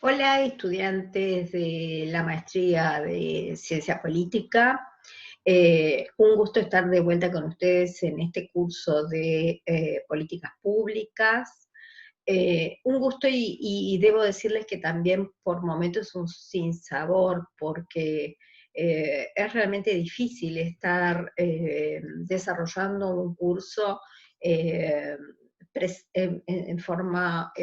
Hola, estudiantes de la maestría de Ciencia Política. Un gusto estar de vuelta con ustedes en este curso de Políticas Públicas. Un gusto y debo decirles que también por momentos es un sinsabor porque es realmente difícil estar desarrollando un curso eh, en forma,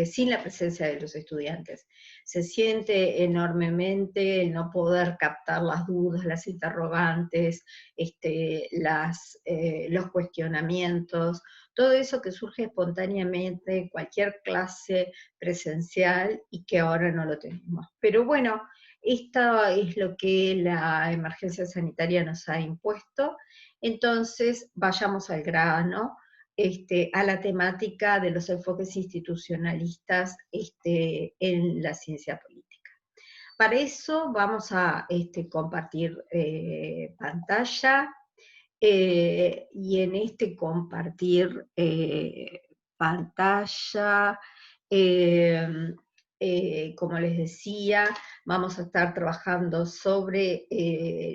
sin la presencia de los estudiantes. Se siente enormemente el no poder captar las dudas, las interrogantes, los cuestionamientos, todo eso que surge espontáneamente en cualquier clase presencial y que ahora no lo tenemos. Pero bueno, esto es lo que la emergencia sanitaria nos ha impuesto, entonces vayamos al grano, a la temática de los enfoques institucionalistas en la ciencia política. Para eso vamos a compartir pantalla, y en este compartir pantalla, eh, como les decía, vamos a estar trabajando sobre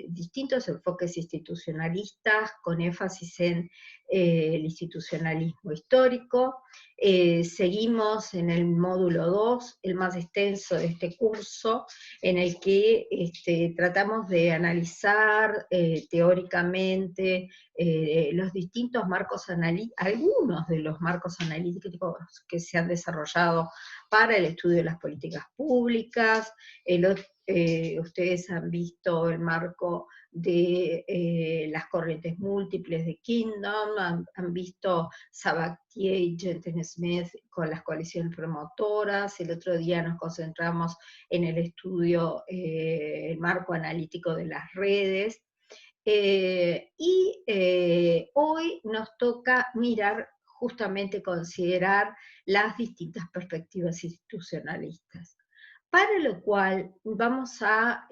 distintos enfoques institucionalistas con énfasis en el institucionalismo histórico. Seguimos en el módulo 2, el más extenso de este curso, en el que tratamos de analizar teóricamente los distintos marcos algunos de los marcos analíticos que se han desarrollado para el estudio de las políticas públicas. Ustedes han visto el marco de las corrientes múltiples de Kingdom, han visto Sabatier y Jensen Smith con las coaliciones promotoras. El otro día nos concentramos en el estudio, el marco analítico de las redes. Hoy nos toca mirar, justamente considerar las distintas perspectivas institucionalistas, para lo cual vamos a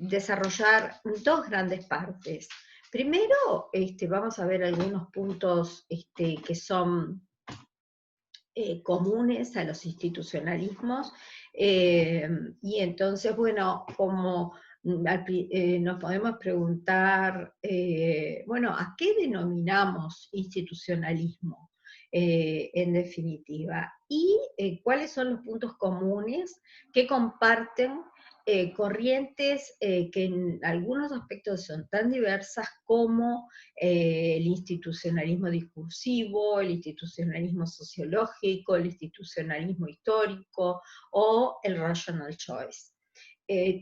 desarrollar dos grandes partes. Primero, vamos a ver algunos puntos que son comunes a los institucionalismos, y entonces, bueno, como nos podemos preguntar, bueno, ¿a qué denominamos institucionalismo en definitiva? Y cuáles son los puntos comunes que comparten corrientes que en algunos aspectos son tan diversas como el institucionalismo discursivo, el institucionalismo sociológico, el institucionalismo histórico o el rational choice.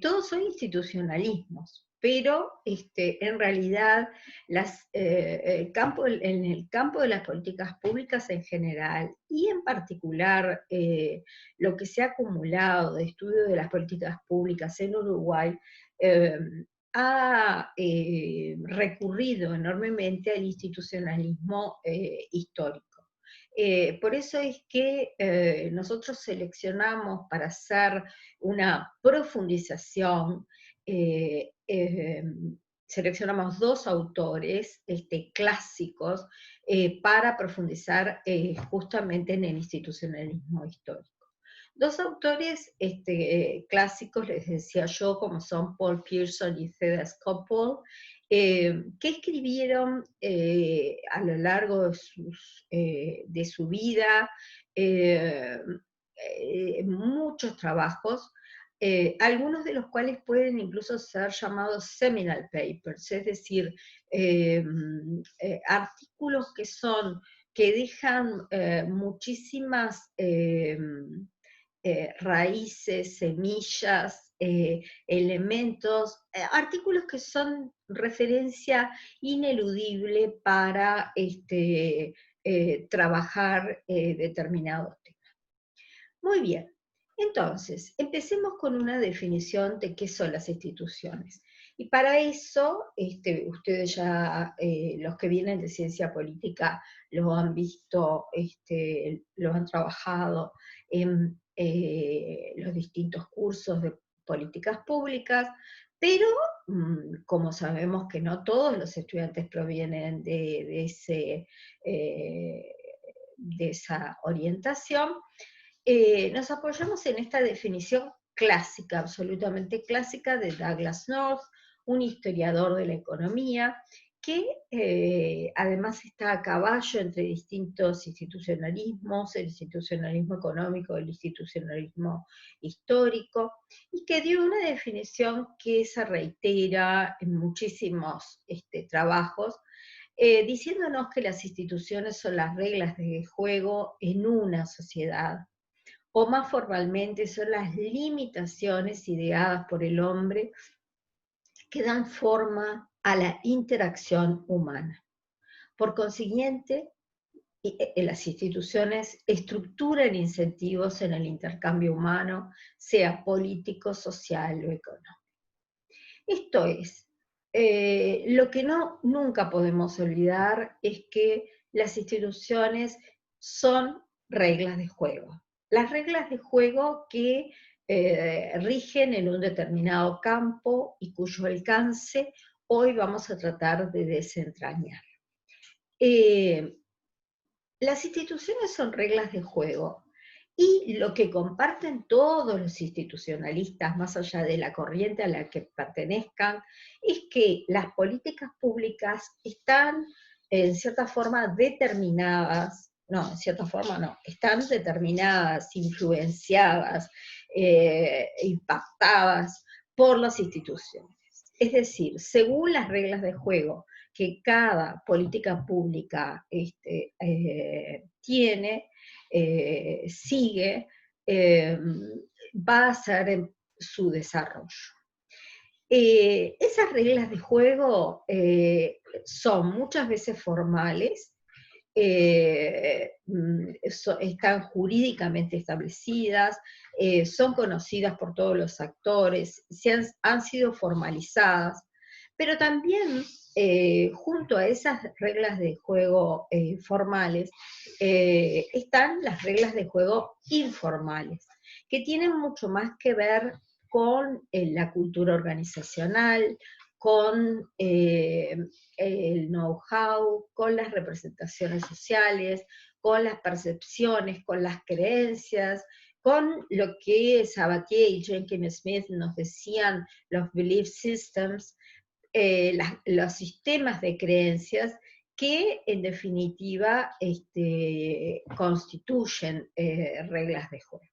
Todos son institucionalismos, pero en realidad en el campo de las políticas públicas en general, y en particular lo que se ha acumulado de estudio de las políticas públicas en Uruguay, eh, ha recurrido enormemente al institucionalismo histórico. Por eso es que nosotros seleccionamos para hacer una profundización, eh, eh, seleccionamos dos autores clásicos para profundizar justamente en el institucionalismo histórico. Dos autores clásicos, les decía yo, como son Paul Pierson y Theda Skocpol, que escribieron a lo largo de su vida eh, muchos trabajos, algunos de los cuales pueden incluso ser llamados seminal papers, es decir, artículos que dejan muchísimas raíces, semillas, elementos, artículos que son referencia ineludible para trabajar determinados temas. Muy bien, entonces, empecemos con una definición de qué son las instituciones. Y para eso, ustedes ya, los que vienen de ciencia política, lo han visto, lo han trabajado en los distintos cursos de políticas públicas, pero como sabemos que no todos los estudiantes provienen de esa orientación, nos apoyamos en esta definición clásica, absolutamente clásica, de Douglas North, un historiador de la economía, que además está a caballo entre distintos institucionalismos, el institucionalismo económico, el institucionalismo histórico, y que dio una definición que se reitera en muchísimos trabajos, diciéndonos que las instituciones son las reglas de juego en una sociedad, o más formalmente son las limitaciones ideadas por el hombre que dan forma a la interacción humana. Por consiguiente, las instituciones estructuran incentivos en el intercambio humano, sea político, social o económico. Esto es, lo que nunca podemos olvidar es que las instituciones son reglas de juego. Las reglas de juego que rigen en un determinado campo y cuyo alcance hoy vamos a tratar de desentrañar. Las instituciones son reglas de juego, y lo que comparten todos los institucionalistas, más allá de la corriente a la que pertenezcan, es que las políticas públicas están en cierta forma determinadas, no, en cierta forma no, están determinadas, influenciadas, impactadas por las instituciones. Es decir, según las reglas de juego que cada política pública tiene, sigue, va a ser su desarrollo. Esas reglas de juego son muchas veces formales, están jurídicamente establecidas, son conocidas por todos los actores, han sido formalizadas, pero también junto a esas reglas de juego formales están las reglas de juego informales, que tienen mucho más que ver con la cultura organizacional, con el know-how, con las representaciones sociales, con las percepciones, con las creencias, con lo que Sabatier y Jenkins Smith nos decían, los belief systems, los sistemas de creencias que en definitiva constituyen reglas de juego.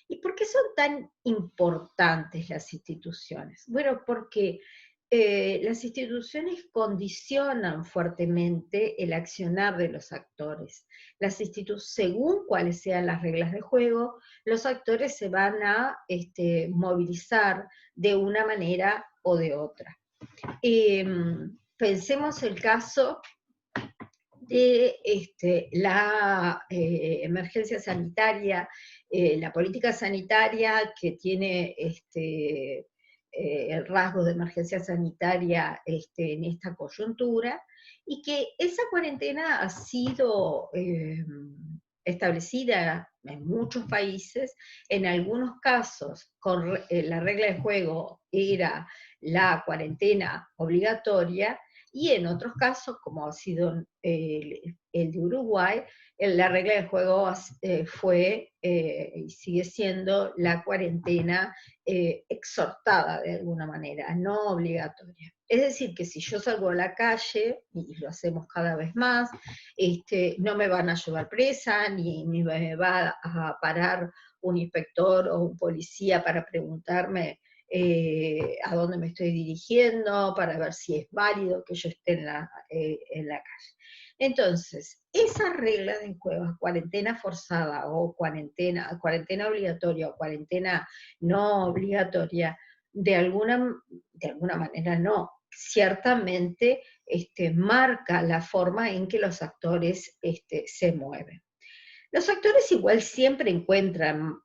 ¿Y por qué son tan importantes las instituciones? Bueno, porque las instituciones condicionan fuertemente el accionar de los actores. Según cuáles sean las reglas de juego, los actores se van a movilizar de una manera o de otra. Pensemos el caso de la emergencia sanitaria, la política sanitaria que tiene el rasgo de emergencia sanitaria en esta coyuntura, y que esa cuarentena ha sido establecida en muchos países. En algunos casos, con la regla de juego era la cuarentena obligatoria, y en otros casos, como ha sido el de Uruguay, la regla de juego fue y sigue siendo la cuarentena exhortada de alguna manera, no obligatoria. Es decir, que si yo salgo a la calle, y lo hacemos cada vez más, no me van a llevar presa, ni me va a parar un inspector o un policía para preguntarme a dónde me estoy dirigiendo, para ver si es válido que yo esté en la calle. Entonces, esas reglas de juego, cuarentena forzada o cuarentena obligatoria o cuarentena no obligatoria, de alguna manera no, ciertamente marca la forma en que los actores se mueven. Los actores igual siempre encuentran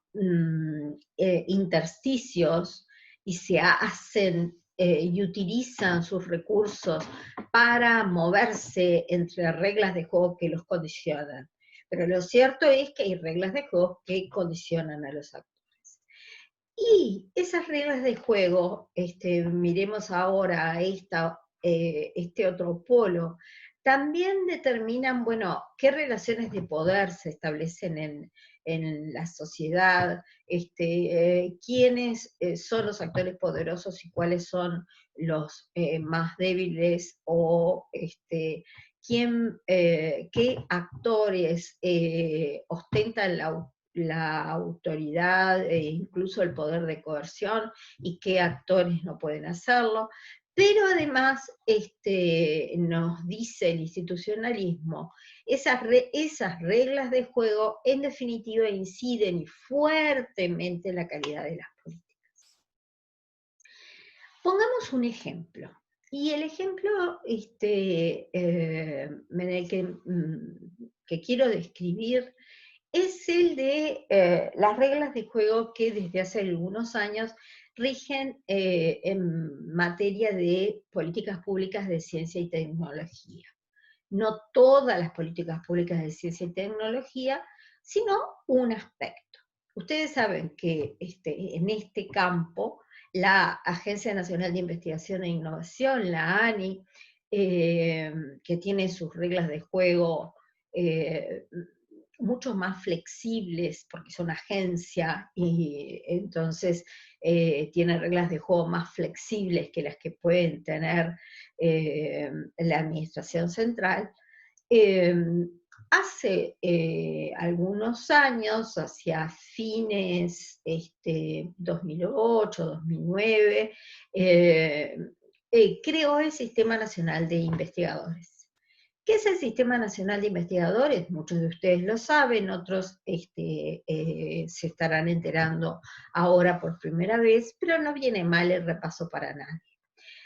intersticios y se hacen y utilizan sus recursos para moverse entre reglas de juego que los condicionan. Pero lo cierto es que hay reglas de juego que condicionan a los actores. Y esas reglas de juego, miremos ahora a este otro polo También determinan, bueno, qué relaciones de poder se establecen en la sociedad, quiénes son los actores poderosos y cuáles son los más débiles, o qué actores ostentan la autoridad e incluso el poder de coerción, y qué actores no pueden hacerlo. Pero además nos dice el institucionalismo, esas reglas de juego en definitiva inciden fuertemente en la calidad de las políticas. Pongamos un ejemplo, y el ejemplo en el que quiero describir es el de las reglas de juego que desde hace algunos años rigen en materia de políticas públicas de ciencia y tecnología. No todas las políticas públicas de ciencia y tecnología, sino un aspecto. Ustedes saben que en este campo, la Agencia Nacional de Investigación e Innovación, la ANI, que tiene sus reglas de juego mucho más flexibles, porque es una agencia, y entonces tiene reglas de juego más flexibles que las que pueden tener la administración central. Hace algunos años, hacia fines 2008, 2009, creó el Sistema Nacional de Investigadores. ¿Qué es el Sistema Nacional de Investigadores? Muchos de ustedes lo saben, otros se estarán enterando ahora por primera vez, pero no viene mal el repaso para nadie.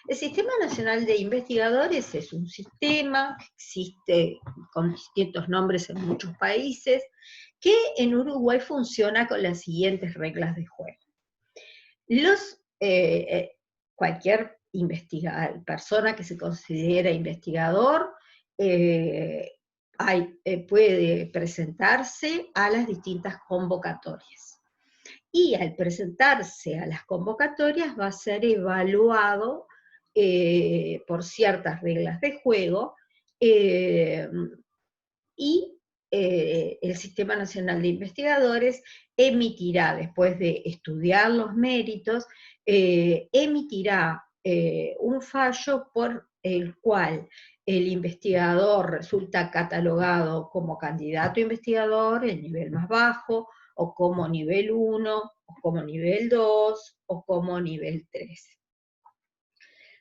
El Sistema Nacional de Investigadores es un sistema que existe con distintos nombres en muchos países, que en Uruguay funciona con las siguientes reglas de juego. Cualquier persona que se considera investigador puede presentarse a las distintas convocatorias. Y al presentarse a las convocatorias va a ser evaluado por ciertas reglas de juego, y el Sistema Nacional de Investigadores emitirá, después de estudiar los méritos, emitirá un fallo por el cual el investigador resulta catalogado como candidato investigador, el nivel más bajo, o como nivel 1, o como nivel 2, o como nivel 3.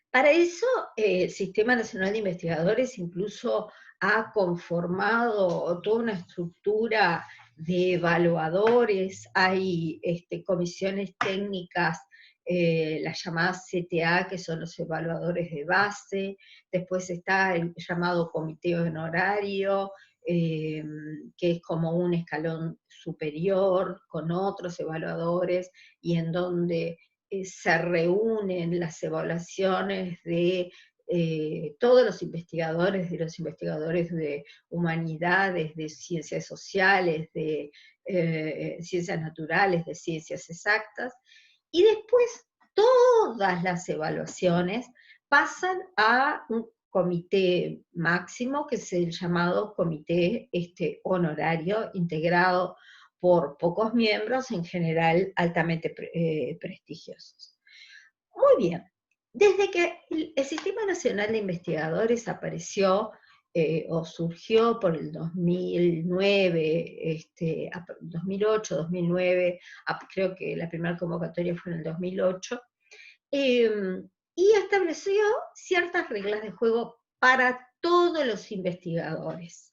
Para eso, el Sistema Nacional de Investigadores incluso ha conformado toda una estructura de evaluadores. Hay comisiones técnicas, las llamadas CTA, que son los evaluadores de base. Después está el llamado comité honorario, que es como un escalón superior con otros evaluadores, y en donde se reúnen las evaluaciones de todos los investigadores de humanidades, de ciencias sociales, de ciencias naturales, de ciencias exactas, y después todas las evaluaciones pasan a un comité máximo, que es el llamado comité honorario, integrado por pocos miembros, en general altamente prestigiosos. Muy bien, desde que el Sistema Nacional de Investigadores apareció o surgió por el 2009, 2008, 2009, creo que la primera convocatoria fue en el 2008, y estableció ciertas reglas de juego para todos los investigadores.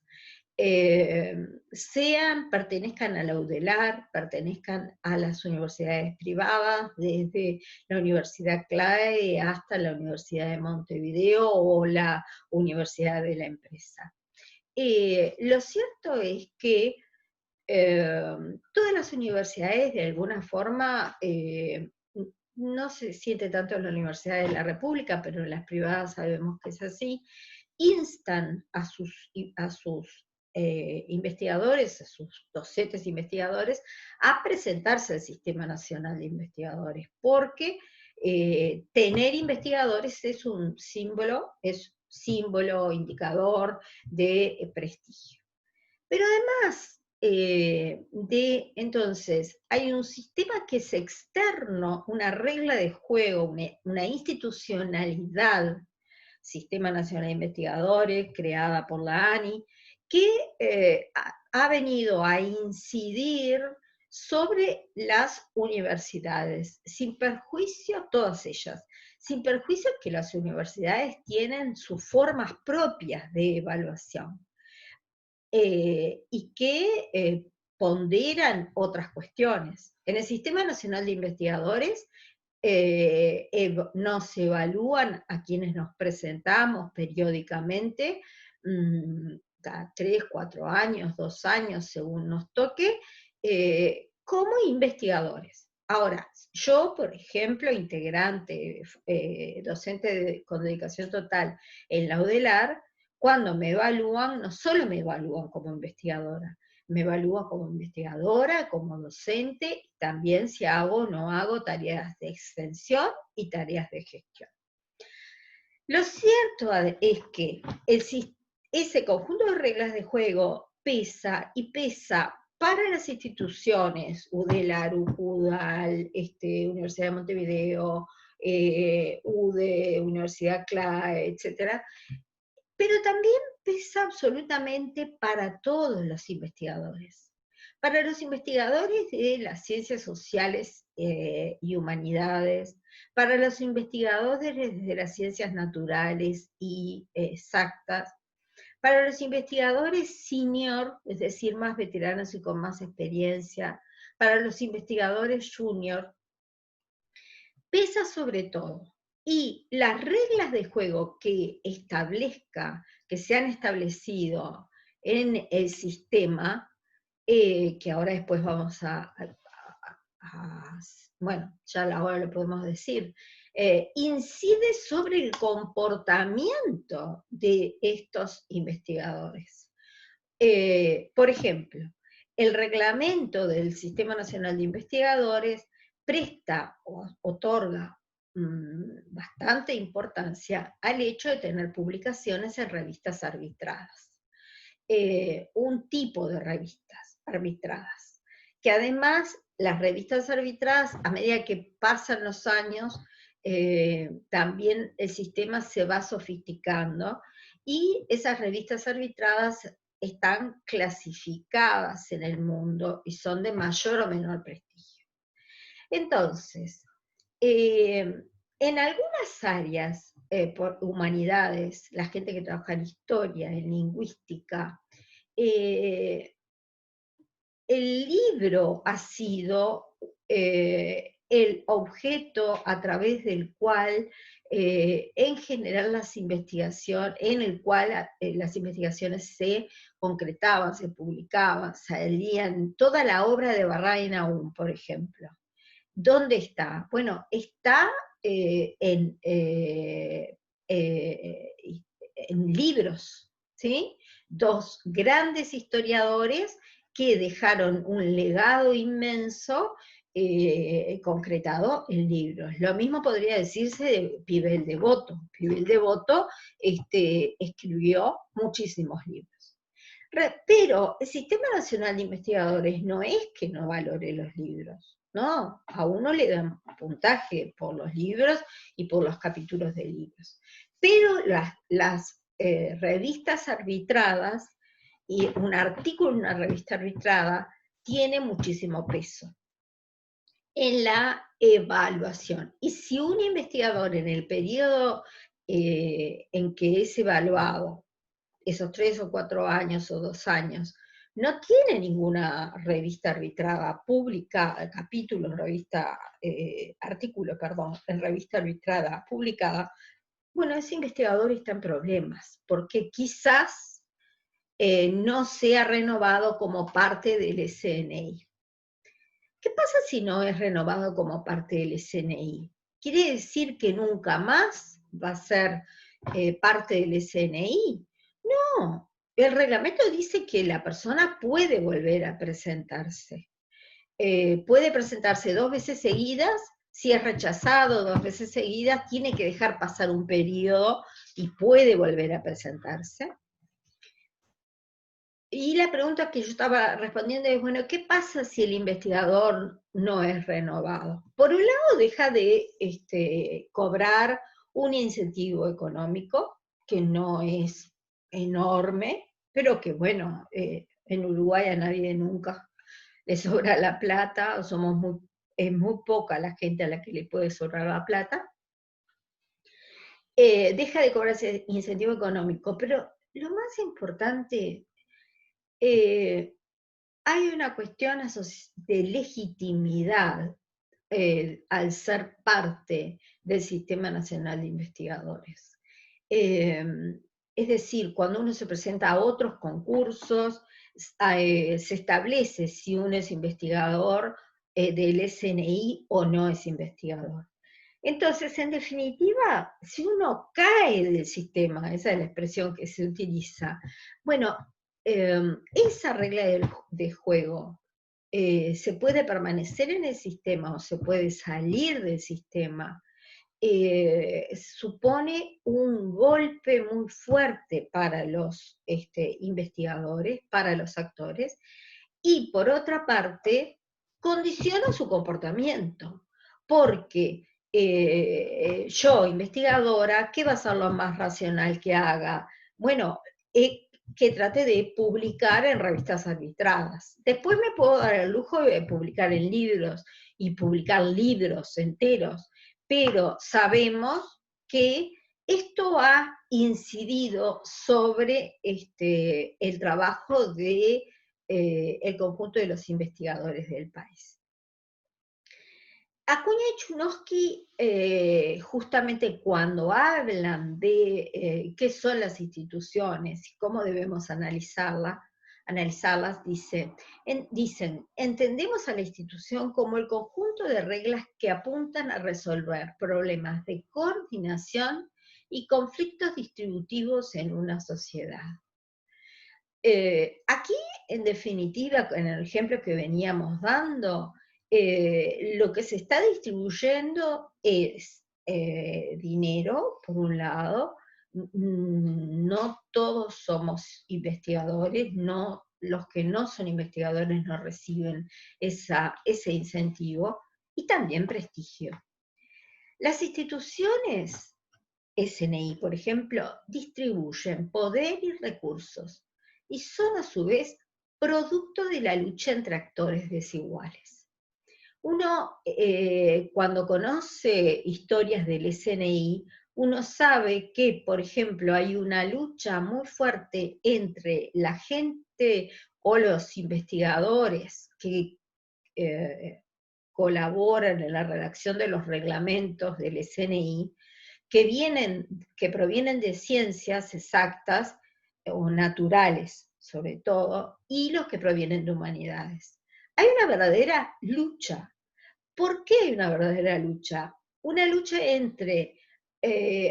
Pertenezcan a la UDELAR, pertenezcan a las universidades privadas, desde la Universidad CLAE hasta la Universidad de Montevideo o la Universidad de la Empresa. Lo cierto es que todas las universidades, de alguna forma, no se siente tanto en la Universidad de la República, pero en las privadas sabemos que es así, instan a sus investigadores, a sus docentes investigadores, a presentarse al Sistema Nacional de Investigadores, porque tener investigadores es un símbolo, es símbolo, indicador de prestigio. Pero además entonces, hay un sistema que es externo, una regla de juego, una institucionalidad, Sistema Nacional de Investigadores, creada por la ANI, que ha venido a incidir sobre las universidades, sin perjuicio, todas ellas, sin perjuicio que las universidades tienen sus formas propias de evaluación y que ponderan otras cuestiones. En el Sistema Nacional de Investigadores nos evalúan a quienes nos presentamos periódicamente, cada 3, 4 años, 2 años, según nos toque, como investigadores. Ahora, yo, por ejemplo, integrante, docente con dedicación total en la UDELAR, cuando me evalúan, no solo me evalúan como investigadora, me evalúan como investigadora, como docente, también si hago o no hago tareas de extensión y tareas de gestión. Lo cierto es que ese conjunto de reglas de juego pesa y pesa para las instituciones, UDELAR, UDAL, Universidad de Montevideo, UDE, Universidad CLAE, etc., pero también pesa absolutamente para todos los investigadores. Para los investigadores de las ciencias sociales y humanidades, para los investigadores de las ciencias naturales y exactas, para los investigadores senior, es decir, más veteranos y con más experiencia, para los investigadores junior, pesa sobre todo. Y las reglas de juego que se han establecido en el sistema, que ahora después vamos bueno, ya ahora lo podemos decir, incide sobre el comportamiento de estos investigadores. Por ejemplo, el reglamento del Sistema Nacional de Investigadores presta o otorga bastante importancia al hecho de tener publicaciones en revistas arbitradas. Un tipo de revistas arbitradas, que además las revistas arbitradas, a medida que pasan los años, también el sistema se va sofisticando y esas revistas arbitradas están clasificadas en el mundo y son de mayor o menor prestigio. Entonces, en algunas áreas, por humanidades, la gente que trabaja en historia, en lingüística, el libro ha sido el objeto a través del cual, en general, las investigaciones se concretaban, se publicaban, salían, toda la obra de Barrain Naum, por ejemplo. ¿Dónde está? Bueno, está en libros, ¿sí? Dos grandes historiadores que dejaron un legado inmenso concretado en libros. Lo mismo podría decirse de Pibel Devoto. Pibel Devoto escribió muchísimos libros. Pero el Sistema Nacional de Investigadores no es que no valore los libros, ¿no? A uno le dan puntaje por los libros y por los capítulos de libros. Pero las revistas arbitradas, y un artículo en una revista arbitrada, tiene muchísimo peso en la evaluación. Y si un investigador en el periodo en que es evaluado, esos 3 o 4 años o 2 años, no tiene ninguna revista arbitrada publicada, artículo, en revista arbitrada publicada, bueno, ese investigador está en problemas, porque quizás no sea renovado como parte del SNI. ¿Qué pasa si no es renovado como parte del SNI? ¿Quiere decir que nunca más va a ser parte del SNI? No, el reglamento dice que la persona puede volver a presentarse. Puede presentarse 2 veces seguidas. Si es rechazado 2 veces seguidas, tiene que dejar pasar un periodo y puede volver a presentarse. Y la pregunta que yo estaba respondiendo es, bueno, ¿qué pasa si el investigador no es renovado? Por un lado, deja de cobrar un incentivo económico, que no es enorme, pero que, bueno, en Uruguay a nadie nunca le sobra la plata, es muy poca la gente a la que le puede sobrar la plata. Deja de cobrar ese incentivo económico, pero lo más importante, eh, hay una cuestión de legitimidad al ser parte del Sistema Nacional de Investigadores. Eh, es decir, cuando uno se presenta a otros concursos, se establece si uno es investigador del SNI o no es investigador. Entonces, en definitiva, si uno cae del sistema, esa es la expresión que se utiliza, bueno, esa regla de juego se puede permanecer en el sistema o se puede salir del sistema, supone un golpe muy fuerte para los investigadores, para los actores, y por otra parte, condiciona su comportamiento, porque yo, investigadora, ¿qué va a ser lo más racional que haga? Bueno, que trate de publicar en revistas arbitradas. Después me puedo dar el lujo de publicar en libros, y publicar libros enteros, pero sabemos que esto ha incidido sobre el trabajo de el conjunto de los investigadores del país. Acuña y Chudovsky, justamente cuando hablan de qué son las instituciones y cómo debemos analizarlas, dicen, entendemos a la institución como el conjunto de reglas que apuntan a resolver problemas de coordinación y conflictos distributivos en una sociedad. Aquí, en definitiva, en el ejemplo que veníamos dando, lo que se está distribuyendo es dinero, por un lado. No todos somos investigadores, no, los que no son investigadores no reciben ese incentivo, y también prestigio. Las instituciones SNI, por ejemplo, distribuyen poder y recursos, y son a su vez producto de la lucha entre actores desiguales. Uno, cuando conoce historias del SNI, uno sabe que, por ejemplo, hay una lucha muy fuerte entre la gente o los investigadores que colaboran en la redacción de los reglamentos del SNI, que provienen de ciencias exactas o naturales, sobre todo, y los que provienen de humanidades. Hay una verdadera lucha. ¿Por qué hay una verdadera lucha? Una lucha entre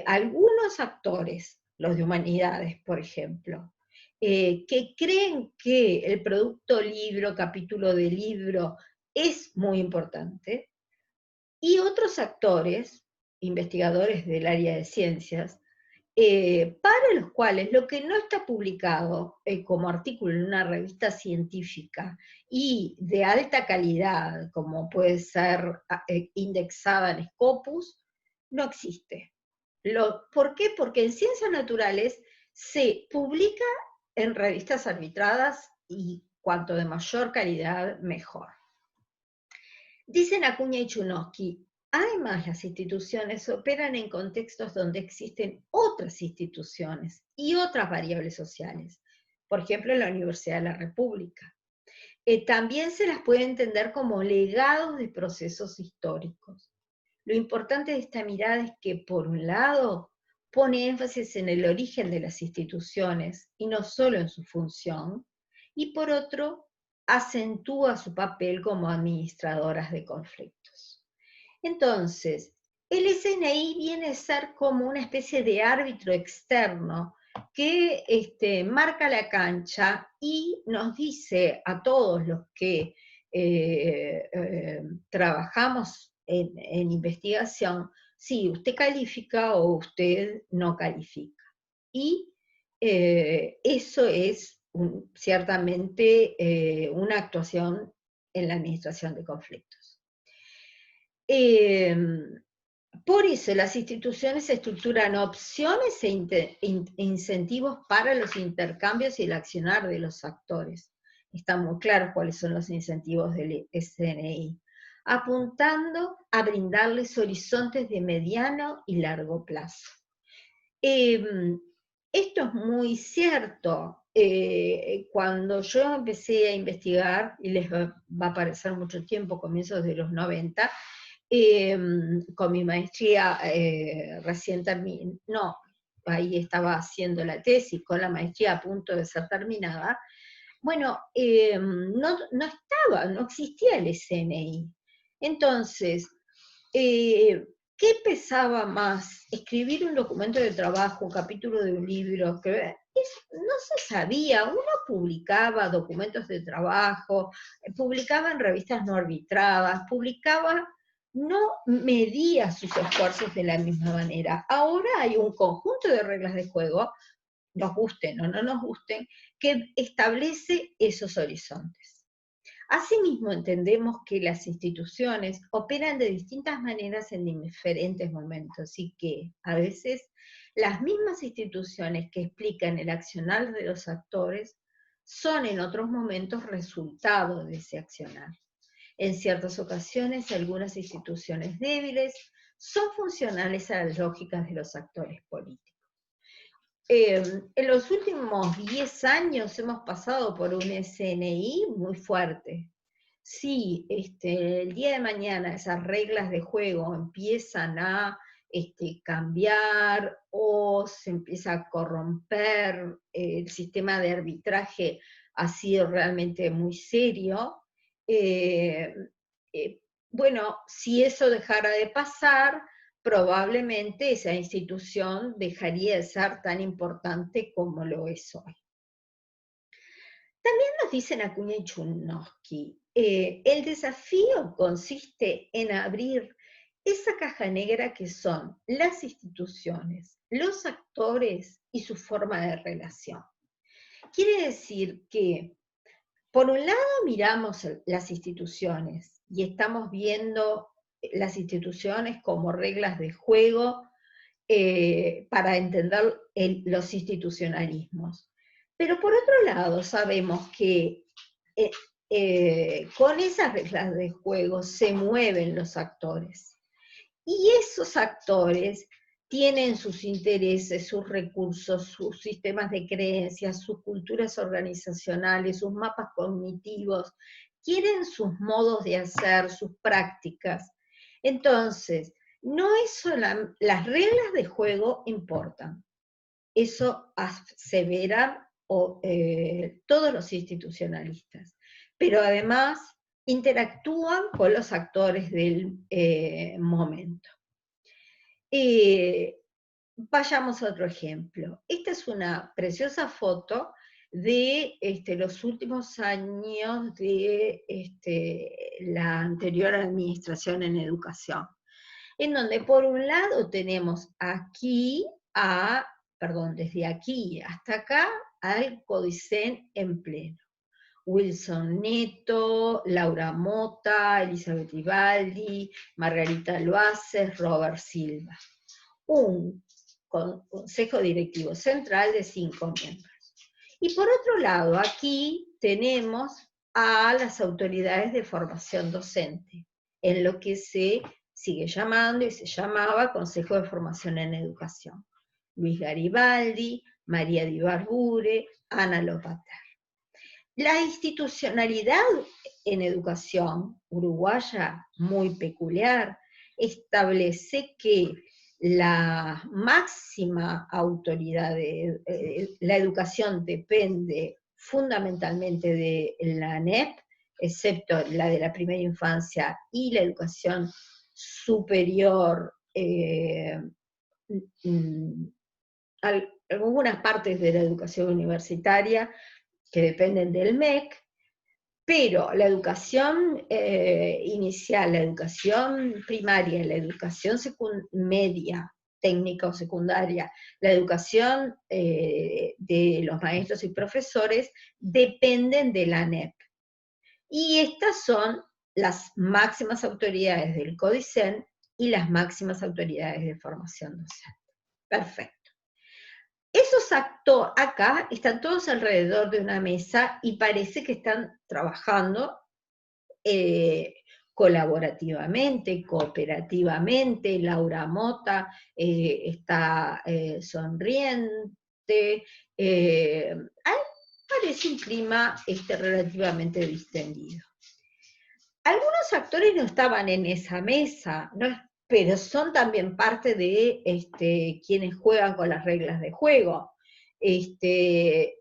algunos actores, los de humanidades, por ejemplo, que creen que el producto libro, capítulo de libro, es muy importante, y otros actores, investigadores del área de ciencias, para los cuales lo que no está publicado como artículo en una revista científica y de alta calidad, como puede ser indexada en Scopus, no existe. ¿Por qué? Porque en ciencias naturales se publica en revistas arbitradas, y cuanto de mayor calidad, mejor. Dicen Acuña y Chudovsky, además las instituciones operan en contextos donde existen otras instituciones y otras variables sociales, por ejemplo la Universidad de la República. También se las puede entender como legados de procesos históricos. Lo importante de esta mirada es que, por un lado, pone énfasis en el origen de las instituciones y no solo en su función, y por otro, acentúa su papel como administradoras de conflictos. Entonces, el SNI viene a ser como una especie de árbitro externo que marca la cancha y nos dice a todos los que trabajamos en investigación sí, usted califica o usted no califica. Y eso es ciertamente una actuación en la administración de conflictos. Por eso las instituciones estructuran opciones e incentivos para los intercambios y el accionar de los actores. Está muy claro cuáles son los incentivos del SNI, apuntando a brindarles horizontes de mediano y largo plazo. Esto es muy cierto. Cuando yo empecé a investigar, y les va a parecer mucho tiempo, comienzos de los 90, con mi maestría recién terminada, no, ahí estaba haciendo la tesis, con la maestría a punto de ser terminada, bueno, no existía el SNI. Entonces, ¿qué pesaba más? ¿Escribir un documento de trabajo, un capítulo de un libro? No se sabía, uno publicaba documentos de trabajo, publicaba en revistas no arbitradas, publicaba, no medía sus esfuerzos de la misma manera. Ahora hay un conjunto de reglas de juego, nos gusten o no nos gusten, que establece esos horizontes. Asimismo, entendemos que las instituciones operan de distintas maneras en diferentes momentos y que, a veces, las mismas instituciones que explican el accionar de los actores son en otros momentos resultado de ese accionar. En ciertas ocasiones, algunas instituciones débiles son funcionales a las lógicas de los actores políticos. En los últimos 10 años hemos pasado por un SNI muy fuerte. Si el día de mañana esas reglas de juego empiezan a cambiar o se empieza a corromper, el sistema de arbitraje ha sido realmente muy serio, eh, bueno, si eso dejara de pasar, probablemente esa institución dejaría de ser tan importante como lo es hoy. También nos dicen Acuña y Chudnovsky, el desafío consiste en abrir esa caja negra que son las instituciones, los actores y su forma de relación. Quiere decir que, por un lado, miramos las instituciones y estamos viendo las instituciones como reglas de juego para entender los institucionalismos. Pero por otro lado, sabemos que con esas reglas de juego se mueven los actores. Y esos actores tienen sus intereses, sus recursos, sus sistemas de creencias, sus culturas organizacionales, sus mapas cognitivos, quieren sus modos de hacer, sus prácticas. Entonces, no es solo las reglas de juego importan. Eso aseveran todos los institucionalistas. Pero además interactúan con los actores del momento. Vayamos a otro ejemplo. Esta es una preciosa foto de los últimos años de la anterior administración en educación, en donde por un lado tenemos aquí desde aquí hasta acá, al Codicen en pleno. Wilson Neto, Laura Mota, Elizabeth Ibaldi, Margarita Loaces, Robert Silva. Un consejo directivo central de 5 miembros. Y por otro lado, aquí tenemos a las autoridades de formación docente, en lo que se sigue llamando y se llamaba Consejo de Formación en Educación. Luis Garibaldi, María Di Barbure, Ana Lopater. La institucionalidad en educación uruguaya, muy peculiar, establece que la máxima autoridad de la educación depende fundamentalmente de la ANEP, excepto la de la primera infancia y la educación superior, algunas partes de la educación universitaria que dependen del MEC, Pero la educación inicial, la educación primaria, la educación media, técnica o secundaria, la educación de los maestros y profesores dependen de la ANEP. Y estas son las máximas autoridades del CODICEN y las máximas autoridades de formación docente. Perfecto. Esos actores acá están todos alrededor de una mesa y parece que están trabajando colaborativamente, cooperativamente. Laura Mota está sonriente. Parece un clima relativamente distendido. Algunos actores no estaban en esa mesa, ¿no? Pero son también parte de quienes juegan con las reglas de juego.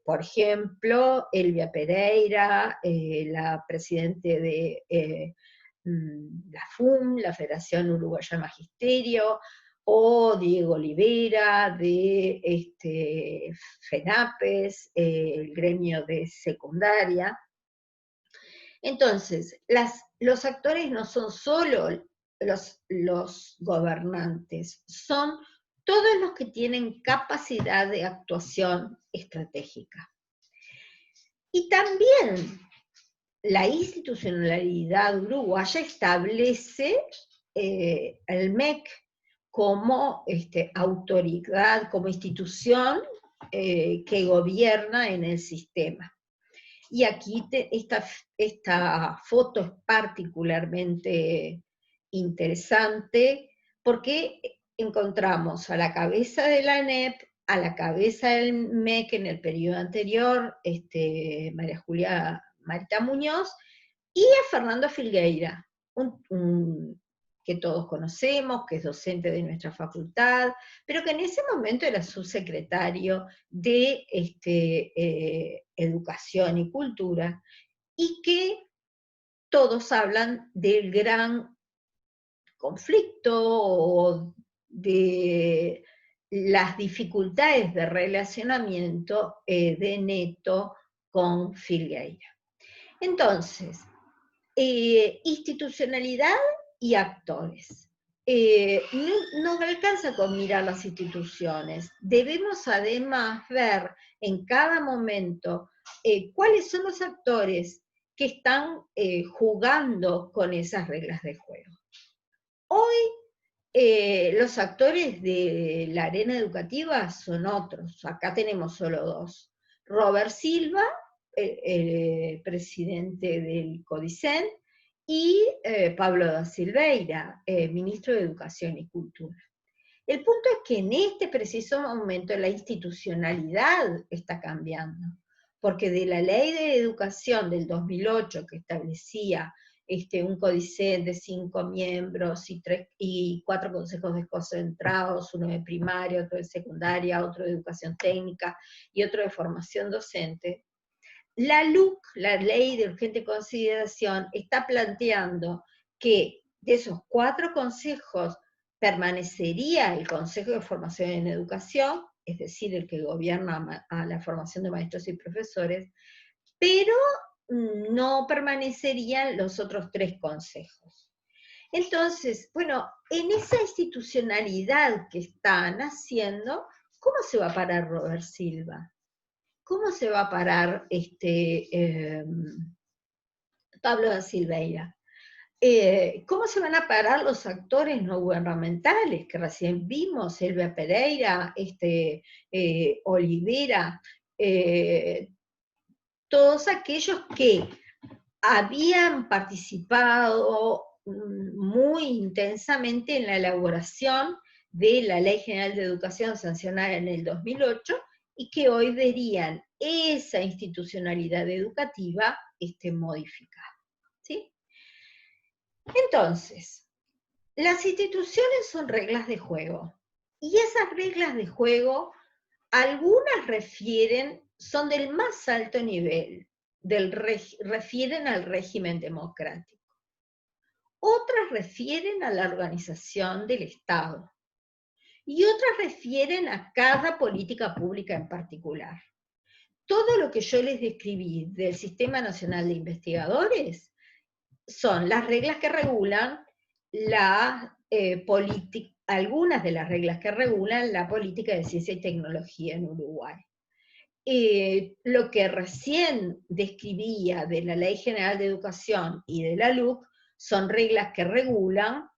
Por ejemplo, Elvia Pereira, la presidente de la FUM, la Federación Uruguaya Magisterio, o Diego Olivera de FENAPES, el gremio de secundaria. Entonces, los actores no son solo los gobernantes, son todos los que tienen capacidad de actuación estratégica. Y también la institucionalidad uruguaya establece el MEC como autoridad, como institución que gobierna en el sistema. Y aquí esta foto es particularmente interesante porque encontramos a la cabeza de la ANEP, a la cabeza del MEC en el periodo anterior, María Julia Marita Muñoz, y a Fernando Filgueira, que todos conocemos, que es docente de nuestra facultad, pero que en ese momento era subsecretario de Educación y Cultura, y que todos hablan del gran conflicto o de las dificultades de relacionamiento de Neto con Filgueira. Entonces, institucionalidad y actores. No alcanza con mirar las instituciones, debemos además ver en cada momento cuáles son los actores que están jugando con esas reglas de juego. Hoy los actores de la arena educativa son otros, acá tenemos solo dos. Robert Silva, el presidente del CODICEN, y Pablo da Silveira, ministro de Educación y Cultura. El punto es que en este preciso momento la institucionalidad está cambiando, porque de la ley de educación del 2008 que establecía un CODICEN de 5 miembros y 4 consejos desconcentrados, uno de primaria, otro de secundaria, otro de educación técnica y otro de formación docente, la LUC, la Ley de Urgente Consideración, está planteando que de esos 4 consejos permanecería el Consejo de Formación en Educación, es decir, el que gobierna a la formación de maestros y profesores, pero no permanecerían los otros 3 consejos. Entonces, bueno, en esa institucionalidad que están haciendo, ¿cómo se va a parar Robert Silva? ¿Cómo se va a parar Pablo da Silveira? ¿Cómo se van a parar los actores no gubernamentales que recién vimos? Elvia Pereira, Olivera, todos aquellos que habían participado muy intensamente en la elaboración de la Ley General de Educación sancionada en el 2008 y que hoy verían esa institucionalidad educativa modificada. ¿Sí? Entonces, las instituciones son reglas de juego, y esas reglas de juego, algunas son del más alto nivel, refieren al régimen democrático. Otras refieren a la organización del Estado, y otras refieren a cada política pública en particular. todo lo que yo les describí del Sistema Nacional de Investigadores son las reglas que regulan la algunas de las reglas que regulan la política de ciencia y tecnología en Uruguay. Lo que recién describía de la Ley General de Educación y de la LUC son reglas que regulan,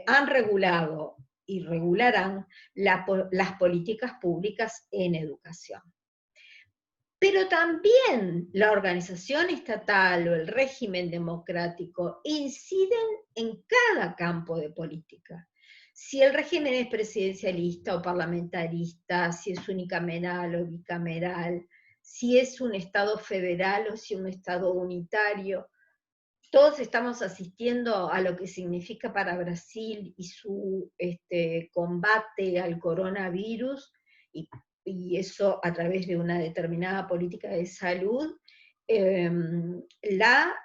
han regulado y regularán las políticas públicas en educación. Pero también la organización estatal o el régimen democrático inciden en cada campo de política. Si el régimen es presidencialista o parlamentarista, si es unicameral o bicameral, si es un Estado federal o si es un Estado unitario, todos estamos asistiendo a lo que significa para Brasil y su combate al coronavirus, y eso a través de una determinada política de salud, la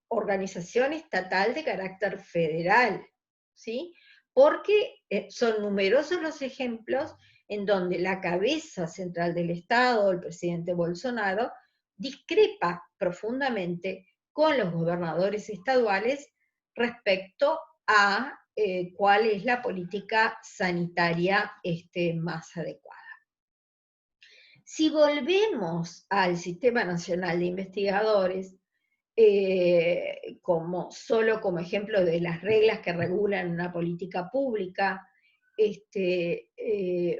organización estatal de carácter federal, ¿sí? Porque son numerosos los ejemplos en donde la cabeza central del Estado, el presidente Bolsonaro, discrepa profundamente con los gobernadores estaduales respecto a cuál es la política sanitaria más adecuada. Si volvemos al Sistema Nacional de Investigadores, solo como ejemplo de las reglas que regulan una política pública,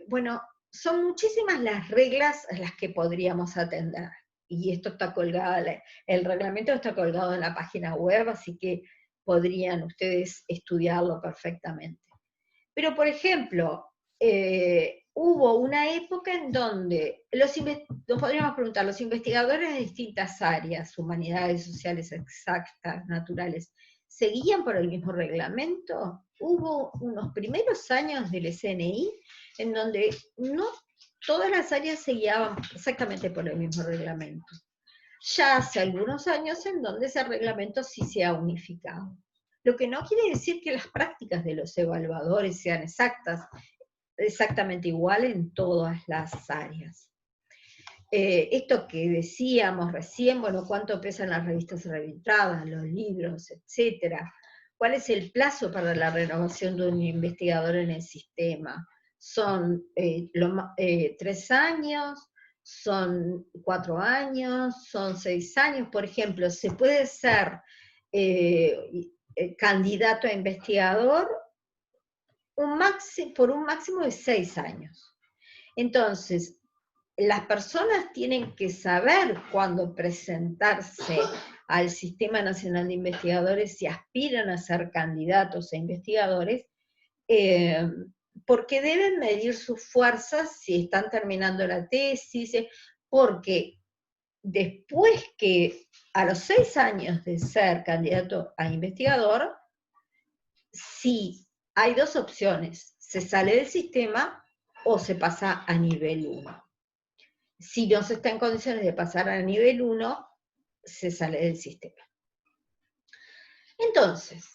bueno, son muchísimas las reglas a las que podríamos atender. Y esto está colgado, el reglamento está colgado en la página web, así que podrían ustedes estudiarlo perfectamente. Pero, por ejemplo, hubo una época en donde nos podríamos preguntar, los investigadores de distintas áreas, humanidades, sociales, exactas, naturales, ¿seguían por el mismo reglamento? Hubo unos primeros años del SNI en donde no todas las áreas se guiaban exactamente por el mismo reglamento. Ya hace algunos años en donde ese reglamento sí se ha unificado. Lo que no quiere decir que las prácticas de los evaluadores sean exactamente igual en todas las áreas. Esto que decíamos recién, bueno, cuánto pesan las revistas revisadas, los libros, etcétera. ¿Cuál es el plazo para la renovación de un investigador en el sistema? ¿Son 3 años? ¿Son 4 años? ¿Son 6 años? Por ejemplo, ¿se puede ser candidato a investigador por un máximo de 6 años? Entonces, las personas tienen que saber cuándo presentarse al Sistema Nacional de Investigadores si aspiran a ser candidatos a investigadores, porque deben medir sus fuerzas si están terminando la tesis, porque después que a los 6 años de ser candidato a investigador, si hay 2 opciones, se sale del sistema o se pasa a nivel 1. Si no se está en condiciones de pasar a nivel 1, se sale del sistema. Entonces,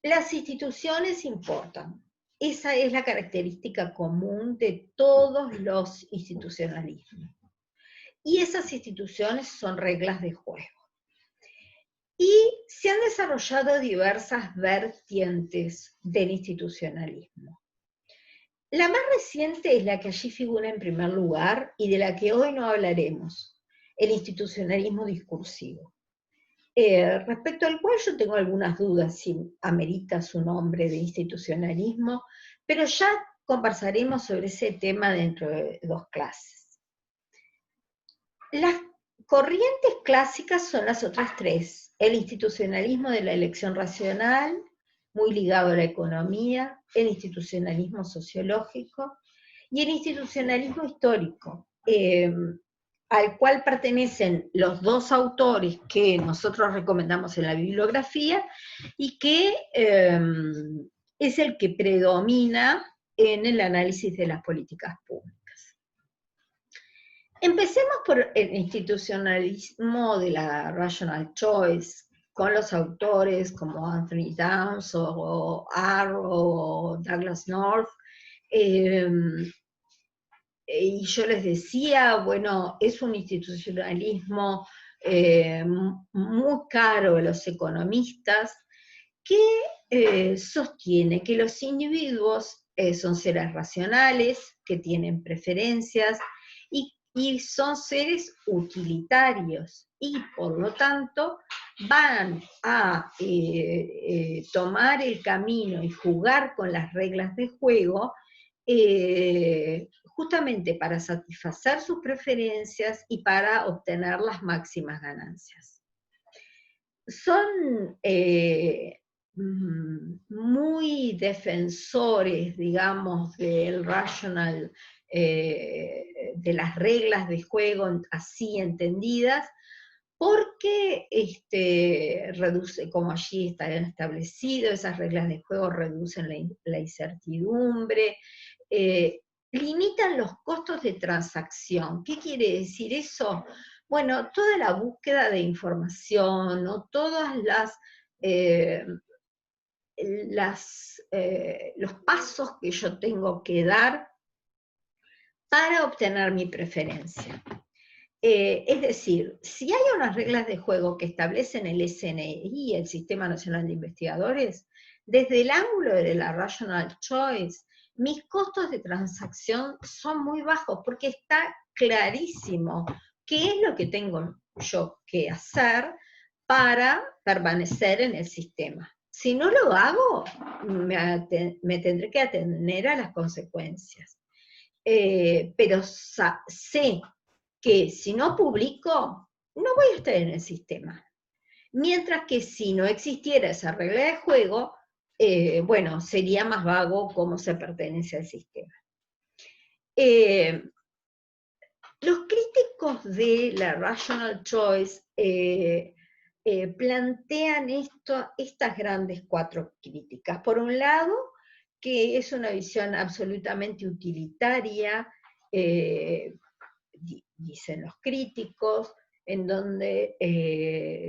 las instituciones importan. Esa es la característica común de todos los institucionalismos. Y esas instituciones son reglas de juego. Y se han desarrollado diversas vertientes del institucionalismo. La más reciente es la que allí figura en primer lugar y de la que hoy no hablaremos, el institucionalismo discursivo. Respecto al cual yo tengo algunas dudas si amerita su nombre de institucionalismo, pero ya conversaremos sobre ese tema dentro de 2 clases. Las corrientes clásicas son las otras 3, el institucionalismo de la elección racional, muy ligado a la economía, el institucionalismo sociológico y el institucionalismo histórico, al cual pertenecen los 2 autores que nosotros recomendamos en la bibliografía y que es el que predomina en el análisis de las políticas públicas. Empecemos por el institucionalismo de la rational choice, con los autores como Anthony Downs o Arrow o Douglas North, y yo les decía, bueno, es un institucionalismo muy caro a los economistas, que sostiene que los individuos son seres racionales, que tienen preferencias, y son seres utilitarios, y por lo tanto van a tomar el camino y jugar con las reglas de juego justamente para satisfacer sus preferencias y para obtener las máximas ganancias. Son muy defensores, digamos, del rational, de las reglas de juego así entendidas, porque reduce, como allí está establecido, esas reglas de juego reducen la incertidumbre, limitan los costos de transacción. ¿Qué quiere decir eso? Bueno, toda la búsqueda de información, o todas los pasos que yo tengo que dar para obtener mi preferencia. Es decir, si hay unas reglas de juego que establecen el SNI, el Sistema Nacional de Investigadores, desde el ángulo de la rational choice, mis costos de transacción son muy bajos, porque está clarísimo qué es lo que tengo yo que hacer para permanecer en el sistema. Si no lo hago, me tendré que atener a las consecuencias. Pero sé que si no publico, no voy a estar en el sistema. Mientras que si no existiera esa regla de juego, bueno, sería más vago cómo se pertenece al sistema. Los críticos de la rational choice plantean estas grandes 4 críticas. Por un lado, que es una visión absolutamente utilitaria, dicen los críticos, en donde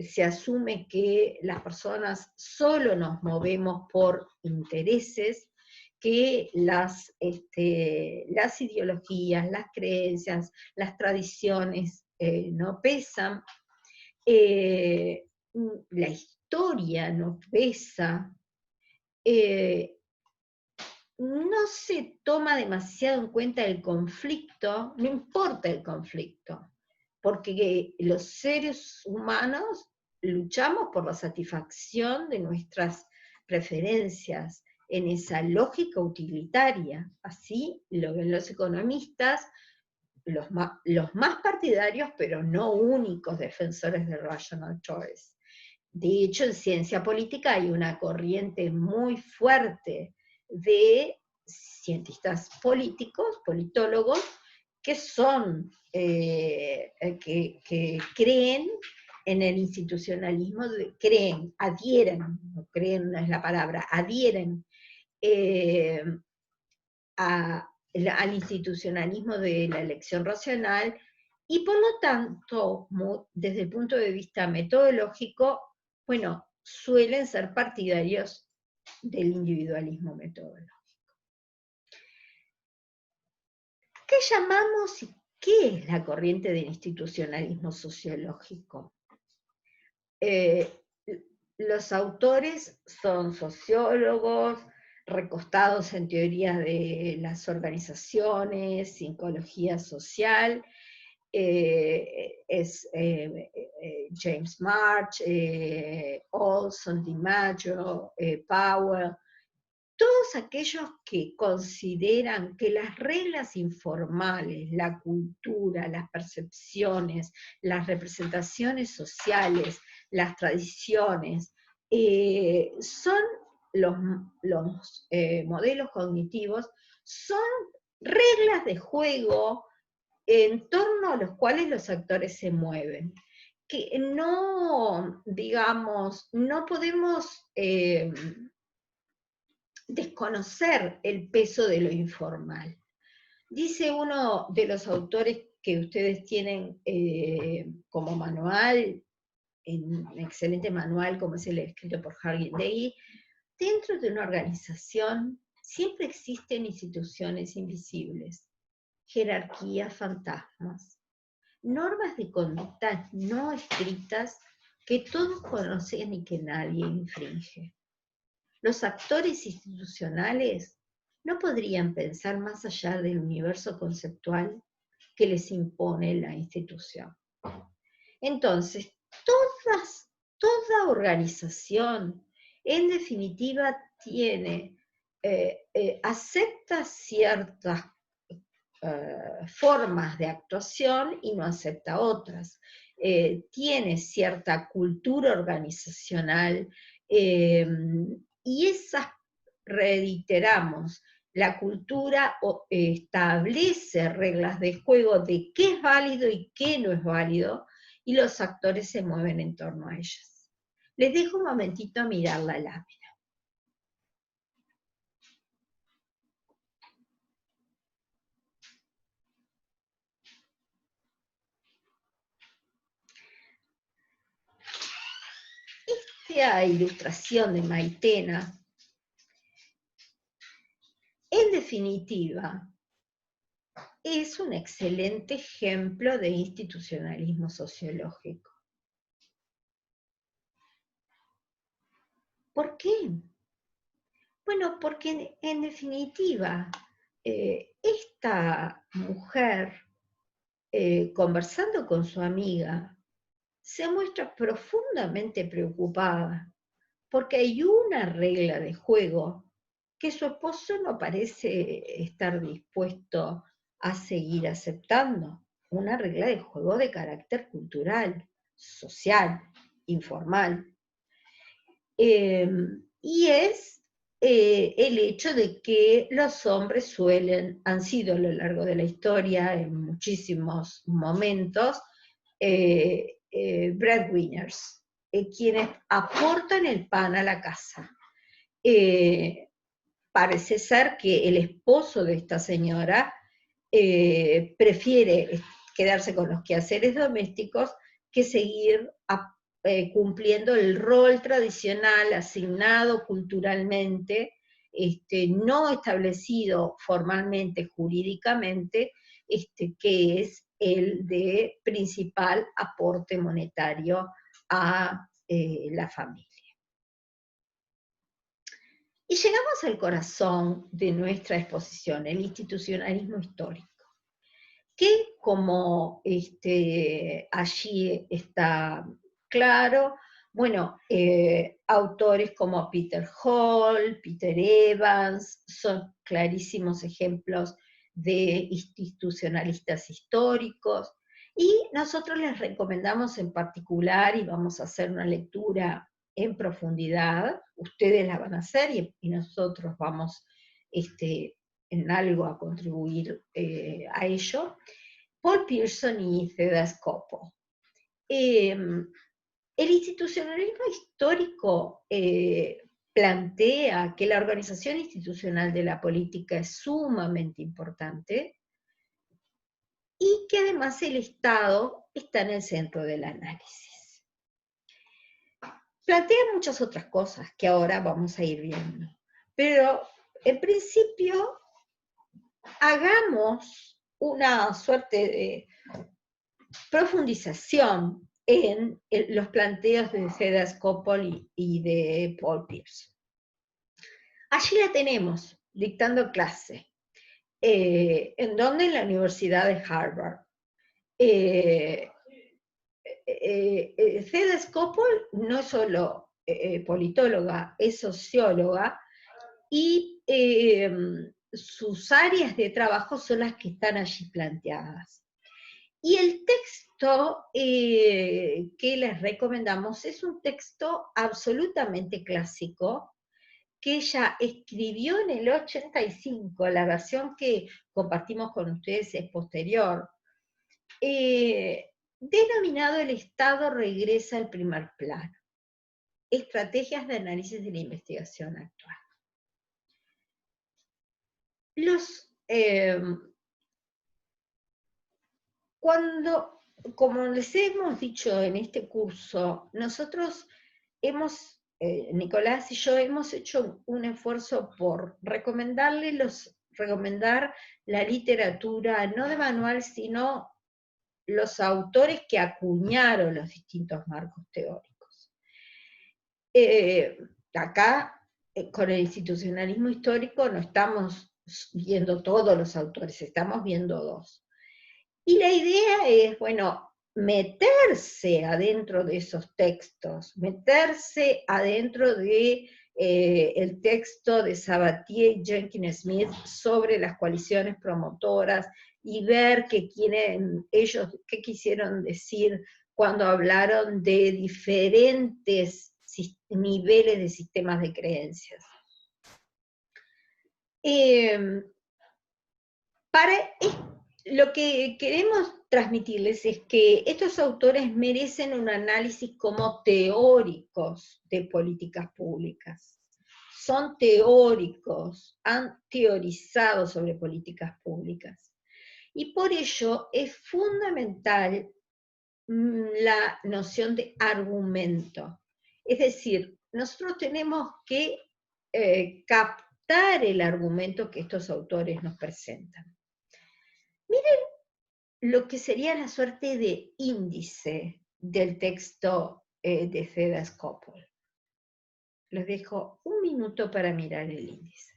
se asume que las personas solo nos movemos por intereses, que las ideologías, las creencias, las tradiciones no pesan, la historia no pesa, no se toma demasiado en cuenta el conflicto, no importa el conflicto, porque los seres humanos luchamos por la satisfacción de nuestras preferencias en esa lógica utilitaria. Así lo ven los economistas, los más partidarios, pero no únicos defensores del rational choice. De hecho, en ciencia política hay una corriente muy fuerte de cientistas políticos, politólogos, que son, que creen en el institucionalismo, adhieren, no creen no es la palabra, adhieren al institucionalismo de la elección racional, y por lo tanto, desde el punto de vista metodológico, bueno, suelen ser partidarios del individualismo metodológico. ¿Qué llamamos y qué es la corriente del institucionalismo sociológico? Los autores son sociólogos, recostados en teorías de las organizaciones, psicología social, James March, Olson, DiMaggio, Powell, todos aquellos que consideran que las reglas informales, la cultura, las percepciones, las representaciones sociales, las tradiciones, son los modelos cognitivos, son reglas de juego en torno a los cuales los actores se mueven. Que no, digamos, no podemos desconocer el peso de lo informal. Dice uno de los autores que ustedes tienen como manual, en un excelente manual como es el escrito por Hargit Day, dentro de una organización siempre existen instituciones invisibles. jerarquías fantasmas, normas de conducta no escritas que todos conocen y que nadie infringe. Los actores institucionales no podrían pensar más allá del universo conceptual que les impone la institución. Entonces, toda organización, en definitiva, acepta ciertas formas de actuación y no acepta otras. Tiene cierta cultura organizacional y esas, reiteramos, la cultura establece reglas de juego de qué es válido y qué no es válido, y los actores se mueven en torno a ellas. Les dejo un momentito a mirar la lámina. Esta ilustración de Maitena, en definitiva, es un excelente ejemplo de institucionalismo sociológico. ¿Por qué? Bueno, porque en definitiva, esta mujer, conversando con su amiga, se muestra profundamente preocupada porque hay una regla de juego que su esposo no parece estar dispuesto a seguir aceptando. Una regla de juego de carácter cultural, social, informal. Y es el hecho de que los hombres han sido a lo largo de la historia, en muchísimos momentos, breadwinners, quienes aportan el pan a la casa. Parece ser que el esposo de esta señora prefiere quedarse con los quehaceres domésticos que seguir cumpliendo el rol tradicional asignado culturalmente, no establecido formalmente, jurídicamente, que es el de principal aporte monetario a la familia. Y llegamos al corazón de nuestra exposición, el institucionalismo histórico, que como allí está claro, bueno, autores como Peter Hall, Peter Evans, son clarísimos ejemplos de institucionalistas históricos, y nosotros les recomendamos en particular, y vamos a hacer una lectura en profundidad, ustedes la van a hacer y nosotros vamos en algo a contribuir a ello, Paul Pierson y Theda Skocpol. El institucionalismo histórico plantea que la organización institucional de la política es sumamente importante y que además el Estado está en el centro del análisis. Plantea muchas otras cosas que ahora vamos a ir viendo, pero en principio hagamos una suerte de profundización en los planteos de Theda Skocpol y de Paul Pierson. Allí la tenemos, dictando clase. ¿En dónde? En la Universidad de Harvard. Theda Skocpol no es solo politóloga, es socióloga, y sus áreas de trabajo son las que están allí planteadas. Y el texto que les recomendamos es un texto absolutamente clásico, que ella escribió en el 85, la versión que compartimos con ustedes es posterior, denominado El Estado regresa al primer plano, estrategias de análisis de la investigación actual. Como les hemos dicho en este curso, nosotros Nicolás y yo hemos hecho un esfuerzo por recomendarle los recomendar la literatura, no de manual, sino los autores que acuñaron los distintos marcos teóricos. Acá, con el institucionalismo histórico, no estamos viendo todos los autores, estamos viendo dos. Y la idea es, bueno, meterse adentro de esos textos, meterse adentro de el texto de Sabatier y Jenkins Smith sobre las coaliciones promotoras y ver ellos qué quisieron decir cuando hablaron de diferentes niveles de sistemas de creencias. Lo que queremos transmitirles es que estos autores merecen un análisis como teóricos de políticas públicas. Son teóricos, han teorizado sobre políticas públicas. Y por ello es fundamental la noción de argumento. Es decir, nosotros tenemos que captar el argumento que estos autores nos presentan. Miren lo que sería la suerte de índice del texto de Theda Skocpol. Les dejo un minuto para mirar el índice.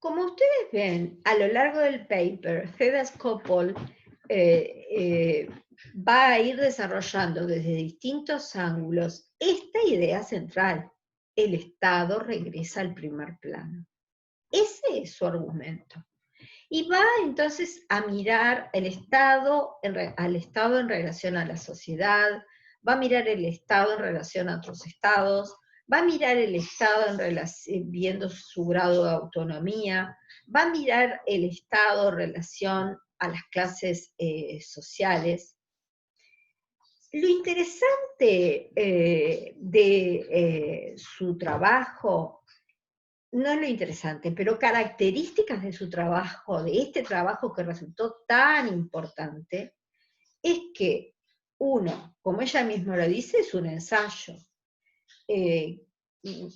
Como ustedes ven, a lo largo del paper, Theda Skocpol va a ir desarrollando desde distintos ángulos esta idea central: el Estado regresa al primer plano. Ese es su argumento. Y va entonces a mirar al Estado en relación a la sociedad, va a mirar el Estado en relación a otros estados, va a mirar el Estado viendo su grado de autonomía, va a mirar el Estado en relación a las clases sociales. Lo interesante de su trabajo, no es lo interesante, pero características de su trabajo, de este trabajo que resultó tan importante, es que uno, como ella misma lo dice, es un ensayo.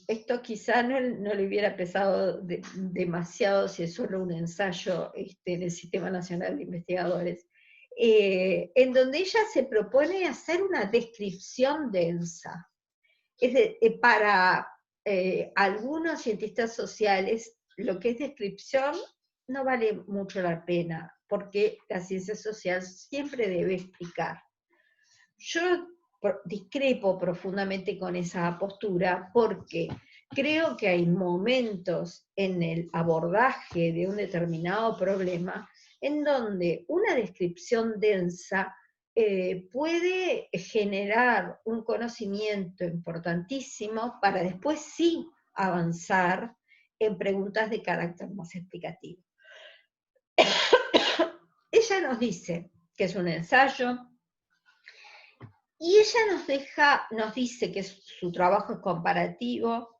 Esto quizá no le hubiera pesado demasiado si es solo un ensayo en el Sistema Nacional de Investigadores, en donde ella se propone hacer una descripción densa. Para algunos cientistas sociales, lo que es descripción no vale mucho la pena, porque la ciencia social siempre debe explicar. Yo discrepo profundamente con esa postura, porque creo que hay momentos en el abordaje de un determinado problema en donde una descripción densa puede generar un conocimiento importantísimo para después sí avanzar en preguntas de carácter más explicativo. Ella nos dice que es un ensayo, y ella nos dice que su trabajo es comparativo.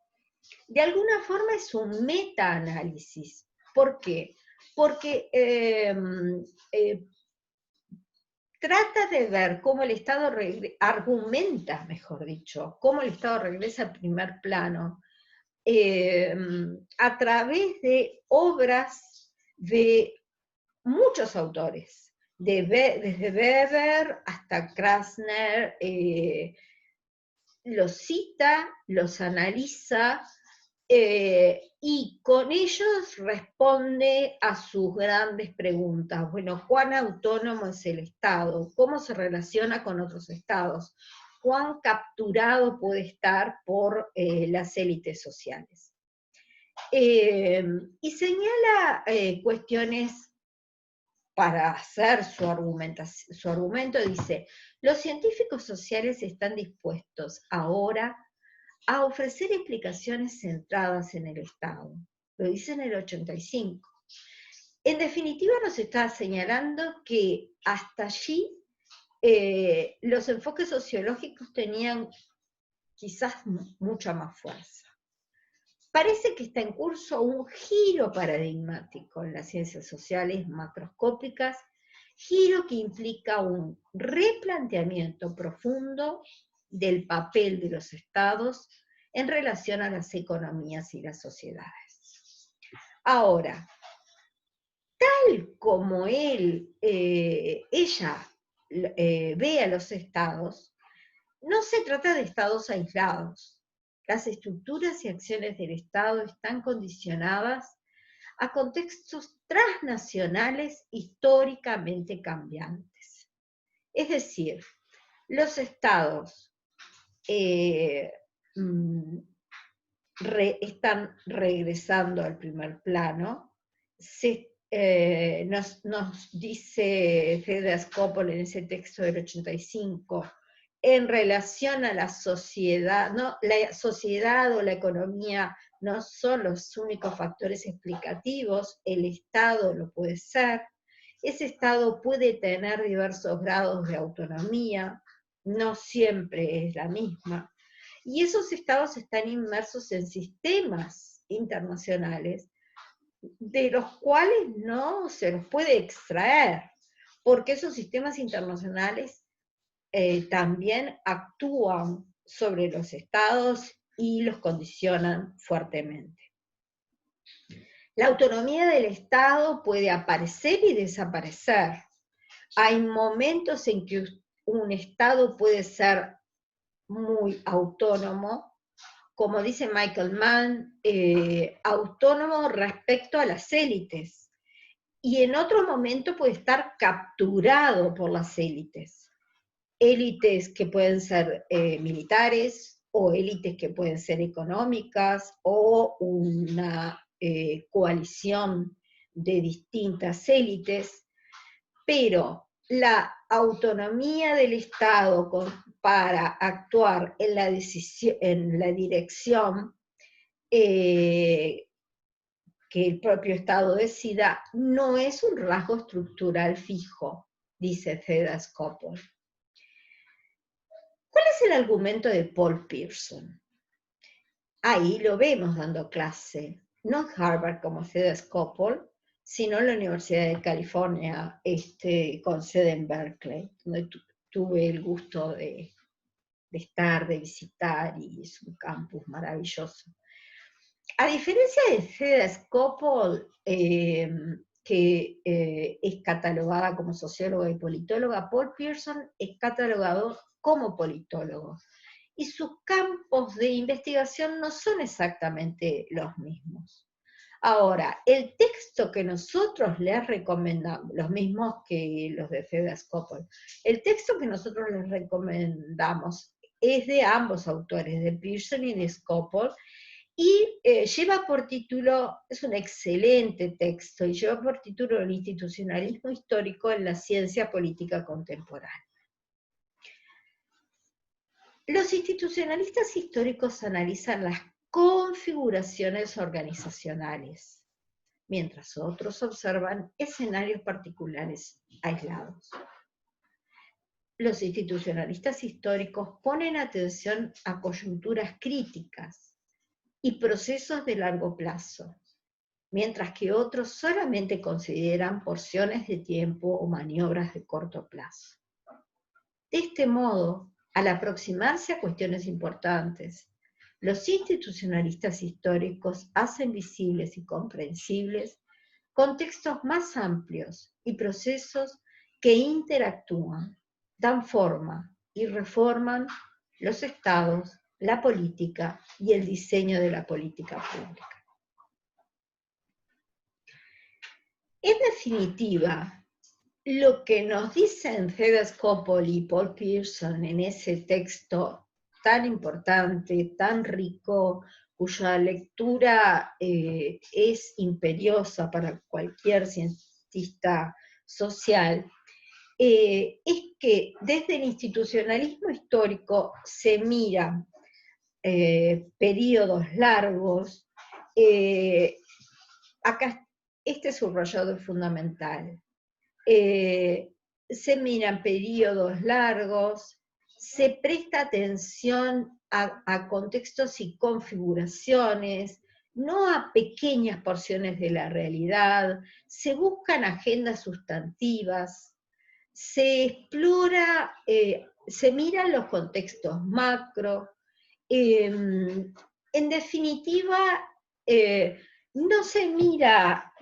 De alguna forma es un metaanálisis. ¿Por qué? Porque trata de ver cómo el Estado argumenta, mejor dicho, cómo el Estado regresa al primer plano a través de obras de muchos autores, desde Weber hasta Krasner, los cita, los analiza, y con ellos responde a sus grandes preguntas. Bueno, ¿cuán autónomo es el Estado? ¿Cómo se relaciona con otros estados? ¿Cuán capturado puede estar por las élites sociales? Y señala cuestiones para hacer su argumento. Dice: los científicos sociales están dispuestos ahora a ofrecer explicaciones centradas en el Estado. Lo dice en el 85. En definitiva, nos está señalando que hasta allí los enfoques sociológicos tenían quizás mucha más fuerza. Parece que está en curso un giro paradigmático en las ciencias sociales macroscópicas, giro que implica un replanteamiento profundo del papel de los estados en relación a las economías y las sociedades. Ahora, tal como ella ve a los estados, no se trata de estados aislados. Las estructuras y acciones del Estado están condicionadas a contextos transnacionales históricamente cambiantes. Es decir, los estados están regresando al primer plano. Nos dice Fede Skopol en ese texto del 85, en relación a la sociedad, ¿no? La sociedad o la economía no son los únicos factores explicativos, el Estado lo puede ser, ese Estado puede tener diversos grados de autonomía, no siempre es la misma, y esos estados están inmersos en sistemas internacionales de los cuales no se los puede extraer, porque esos sistemas internacionales también actúan sobre los estados y los condicionan fuertemente. La autonomía del Estado puede aparecer y desaparecer. Hay momentos en que un Estado puede ser muy autónomo, como dice Michael Mann, autónomo respecto a las élites, y en otro momento puede estar capturado por las élites. Élites que pueden ser militares, o élites que pueden ser económicas, o una coalición de distintas élites, pero la autonomía del Estado para actuar en la dirección que el propio Estado decida, no es un rasgo estructural fijo, dice Fede Skopol. ¿Cuál es el argumento de Paul Pierson? Ahí lo vemos dando clase, no en Harvard como Fede Skopol, sino en la Universidad de California, con sede en Berkeley, donde tuve el gusto de estar, de visitar, y es un campus maravilloso. A diferencia de Fede Skopol, que es catalogada como socióloga y politóloga, Paul Pierson es catalogado como politólogo, y sus campos de investigación no son exactamente los mismos. Ahora, el texto que nosotros les recomendamos, los mismos que los de Fede Skopol, el texto que nosotros les recomendamos es de ambos autores, de Pierson y de Skopol, y lleva por título, es un excelente texto, y lleva por título El institucionalismo histórico en la ciencia política contemporánea. Los institucionalistas históricos analizan las configuraciones organizacionales, mientras otros observan escenarios particulares aislados. Los institucionalistas históricos ponen atención a coyunturas críticas y procesos de largo plazo, mientras que otros solamente consideran porciones de tiempo o maniobras de corto plazo. De este modo, al aproximarse a cuestiones importantes, los institucionalistas históricos hacen visibles y comprensibles contextos más amplios y procesos que interactúan, dan forma y reforman los estados, la política y el diseño de la política pública. En definitiva, lo que nos dicen Fede Skopol y Paul Pierson en ese texto tan importante, tan rico, cuya lectura es imperiosa para cualquier cientista social, es que desde el institucionalismo histórico se miran periodos largos. Acá este subrayado es fundamental. se miran periodos largos, se presta atención a contextos y configuraciones, no a pequeñas porciones de la realidad, se buscan agendas sustantivas, se explora, se miran los contextos macro, en definitiva, no se mira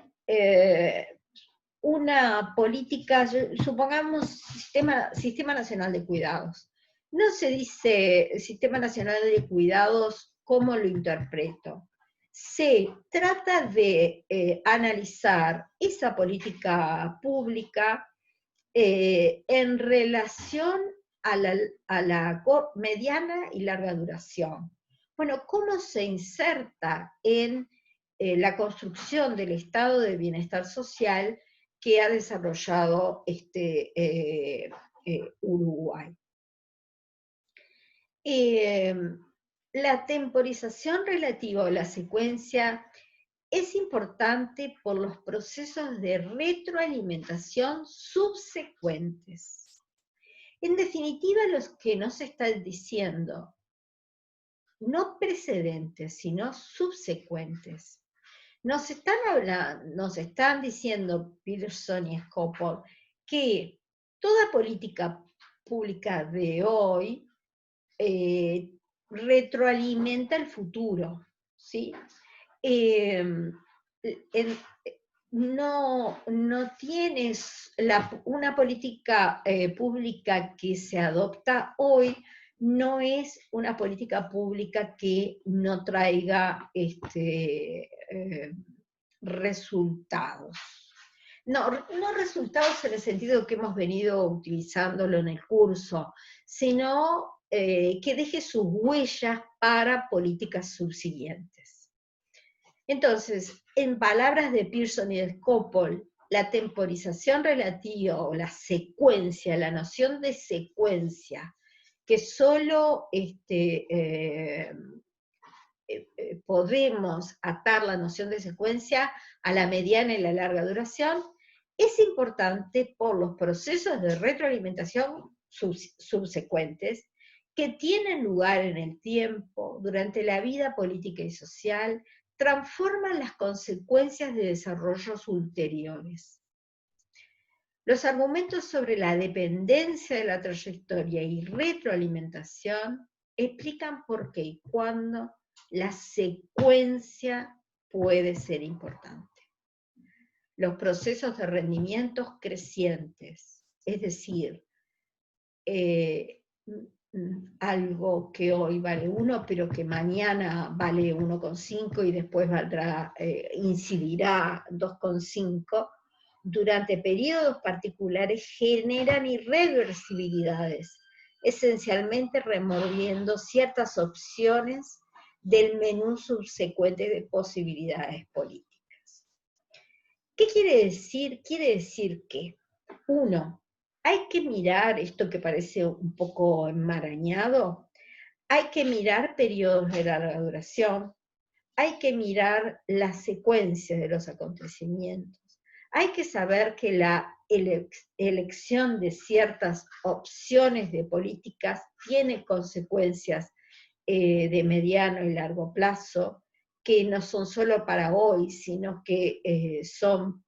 una política, supongamos Sistema Nacional de Cuidados. No se dice Sistema Nacional de Cuidados, ¿cómo lo interpreto? Se trata de analizar esa política pública en relación a la mediana y larga duración. Bueno, ¿cómo se inserta en la construcción del estado de bienestar social que ha desarrollado Uruguay? La temporización relativa a la secuencia es importante por los procesos de retroalimentación subsecuentes. En definitiva, los que nos están diciendo, no precedentes, sino subsecuentes. Nos están diciendo Pearson y Skopol que toda política pública de hoy retroalimenta el futuro, ¿sí? No tienes una política pública que se adopta hoy, no es una política pública que no traiga resultados. No resultados en el sentido que hemos venido utilizándolo en el curso, sino que deje sus huellas para políticas subsiguientes. Entonces, en palabras de Pearson y de Skopol, la temporización relativa o la secuencia, la noción de secuencia, que solo podemos atar la noción de secuencia a la mediana y la larga duración, es importante por los procesos de retroalimentación subsecuentes que tienen lugar en el tiempo, durante la vida política y social, transforman las consecuencias de desarrollos ulteriores. Los argumentos sobre la dependencia de la trayectoria y retroalimentación explican por qué y cuándo la secuencia puede ser importante. Los procesos de rendimientos crecientes, es decir, algo que hoy vale 1, pero que mañana vale 1,5 y después incidirá 2,5, durante periodos particulares generan irreversibilidades, esencialmente removiendo ciertas opciones del menú subsecuente de posibilidades políticas. ¿Qué quiere decir? Quiere decir que, 1, hay que mirar esto que parece un poco enmarañado, hay que mirar periodos de larga duración, hay que mirar la secuencia de los acontecimientos, hay que saber que la elección de ciertas opciones de políticas tiene consecuencias de mediano y largo plazo, que no son solo para hoy, sino que son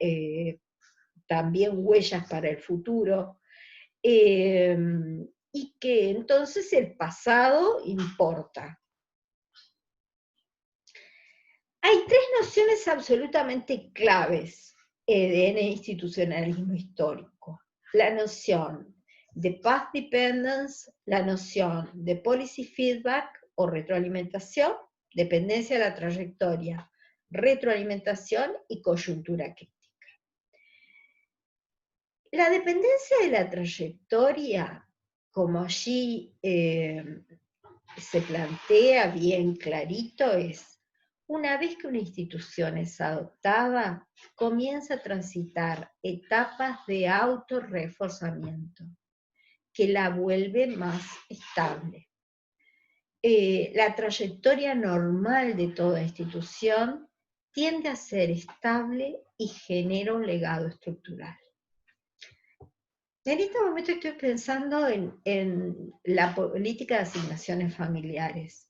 también huellas para el futuro, y que entonces el pasado importa. Hay 3 nociones absolutamente claves en el institucionalismo histórico. La noción de path dependence, la noción de policy feedback o retroalimentación, dependencia de la trayectoria, retroalimentación y coyuntura crítica. La dependencia de la trayectoria, como allí se plantea bien clarito, es una vez que una institución es adoptada, comienza a transitar etapas de autorreforzamiento que la vuelve más estable. La trayectoria normal de toda institución tiende a ser estable y genera un legado estructural. En este momento estoy pensando en la política de asignaciones familiares,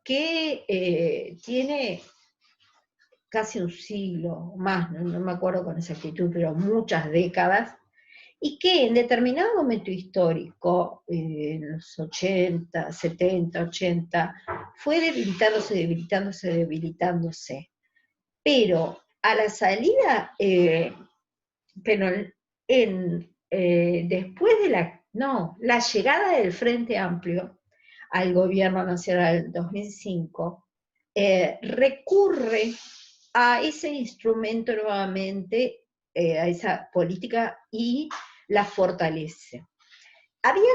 que tiene casi un siglo, más, no me acuerdo con exactitud, pero muchas décadas, y que en determinado momento histórico, en los 80, 70, 80, fue debilitándose, debilitándose, debilitándose. Pero a la salida, pero después de la llegada del Frente Amplio al gobierno nacional en 2005, recurre a ese instrumento nuevamente, a esa política y la fortalece. Había,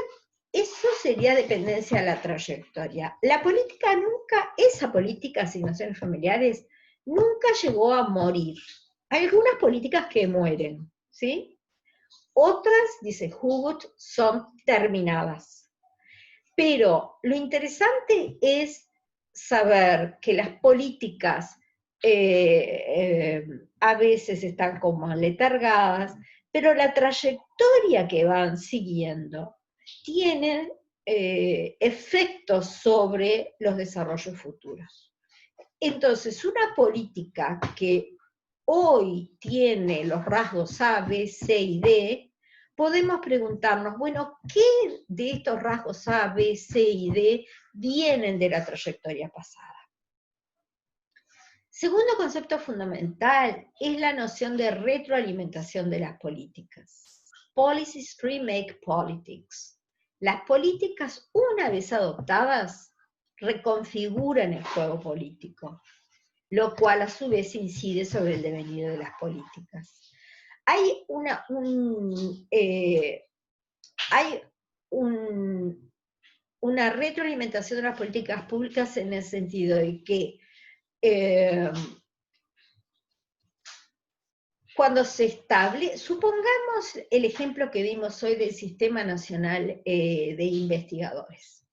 eso sería dependencia de la trayectoria. La política nunca, esa política de asignaciones familiares, nunca llegó a morir. Hay algunas políticas que mueren, ¿sí? Otras, dice Hugot, son terminadas. Pero lo interesante es saber que las políticas a veces están como aletargadas, pero la trayectoria que van siguiendo tiene efectos sobre los desarrollos futuros. Entonces, una política que hoy tiene los rasgos A, B, C y D, podemos preguntarnos, bueno, ¿qué de estos rasgos A, B, C y D vienen de la trayectoria pasada? Segundo concepto fundamental es la noción de retroalimentación de las políticas. Policies remake politics. Las políticas, una vez adoptadas, reconfiguran el juego político, lo cual a su vez incide sobre el devenir de las políticas. Hay una retroalimentación de las políticas públicas en el sentido de que cuando se establece, supongamos el ejemplo que vimos hoy del Sistema Nacional de Investigadores,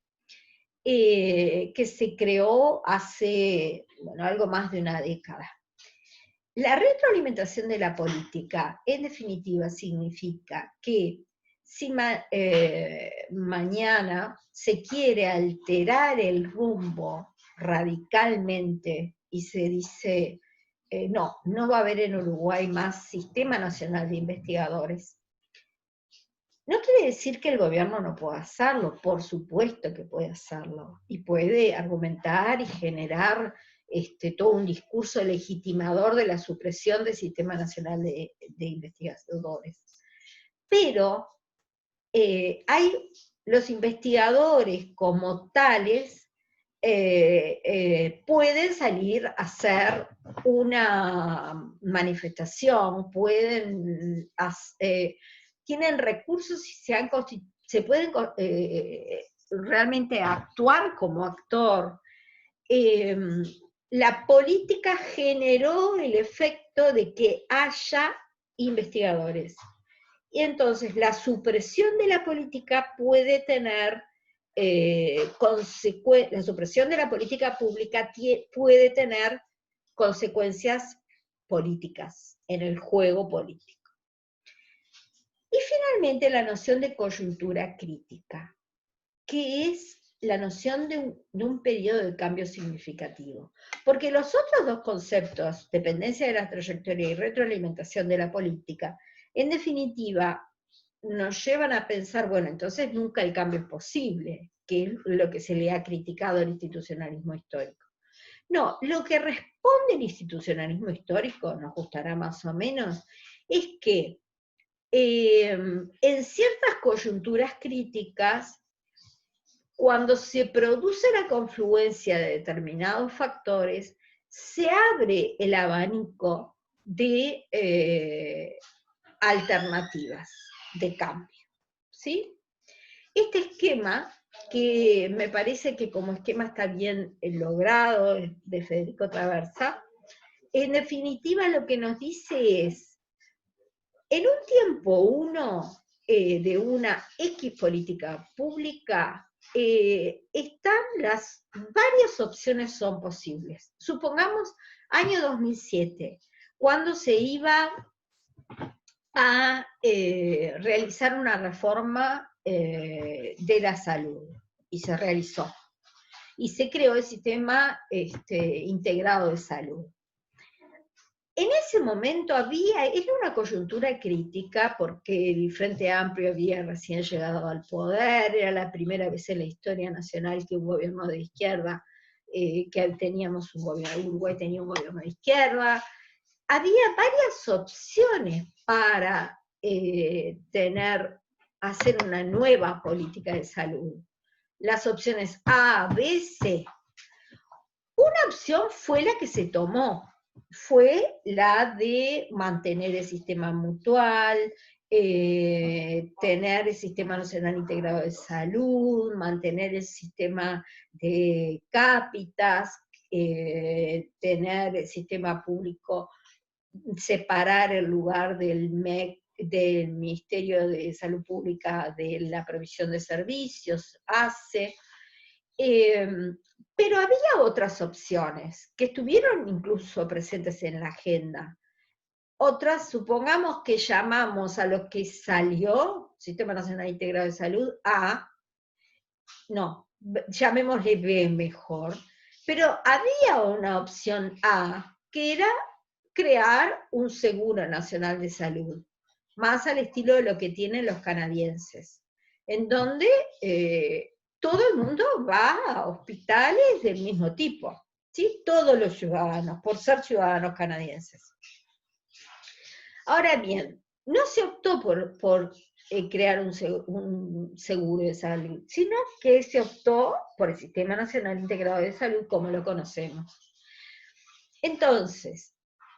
que se creó hace, bueno, algo más de una década. La retroalimentación de la política, en definitiva, significa que si mañana se quiere alterar el rumbo radicalmente y se dice, no va a haber en Uruguay más Sistema Nacional de Investigadores, no quiere decir que el gobierno no pueda hacerlo, por supuesto que puede hacerlo, y puede argumentar y generar todo un discurso legitimador de la supresión del Sistema Nacional de Investigadores. Pero hay los investigadores como tales pueden salir a hacer una manifestación, tienen recursos y se pueden realmente actuar como actor. La política generó el efecto de que haya investigadores. Y entonces la supresión de la política puede tener la supresión de la política pública puede tener consecuencias políticas en el juego político. Y finalmente la noción de coyuntura crítica, que es la noción de un periodo de cambio significativo. Porque los otros dos conceptos, dependencia de la trayectoria y retroalimentación de la política, en definitiva, nos llevan a pensar, bueno, entonces nunca el cambio es posible, que es lo que se le ha criticado al institucionalismo histórico. No, lo que responde el institucionalismo histórico, nos gustará más o menos, es que en ciertas coyunturas críticas, cuando se produce la confluencia de determinados factores, se abre el abanico de alternativas de cambio, ¿sí? Este esquema, que me parece que como esquema está bien logrado, de Federico Traversa, en definitiva lo que nos dice es, en un tiempo de una X política pública, varias opciones son posibles. Supongamos año 2007, cuando se iba a realizar una reforma de la salud, y se realizó. Y se creó el sistema integrado de salud. En ese momento era una coyuntura crítica porque el Frente Amplio había recién llegado al poder, era la primera vez en la historia nacional que un gobierno de izquierda, que teníamos un gobierno, Uruguay tenía un gobierno de izquierda. Había varias opciones para hacer una nueva política de salud. Las opciones A, B, C. Una opción fue la que se tomó, fue la de mantener el sistema mutual, tener el Sistema Nacional Integrado de Salud, mantener el sistema de cápitas, tener el sistema público, separar el lugar del MEC, del Ministerio de Salud Pública, de la provisión de servicios, ACE. Pero había otras opciones que estuvieron incluso presentes en la agenda. Otras, supongamos que llamamos a lo que salió, Sistema Nacional Integrado de Salud, A, no, llamémosle B mejor, pero había una opción A, que era crear un seguro nacional de salud, más al estilo de lo que tienen los canadienses, en donde todo el mundo va a hospitales del mismo tipo, ¿sí? Todos los ciudadanos, por ser ciudadanos canadienses. Ahora bien, no se optó por crear un seguro de salud, sino que se optó por el Sistema Nacional Integrado de Salud como lo conocemos. Entonces,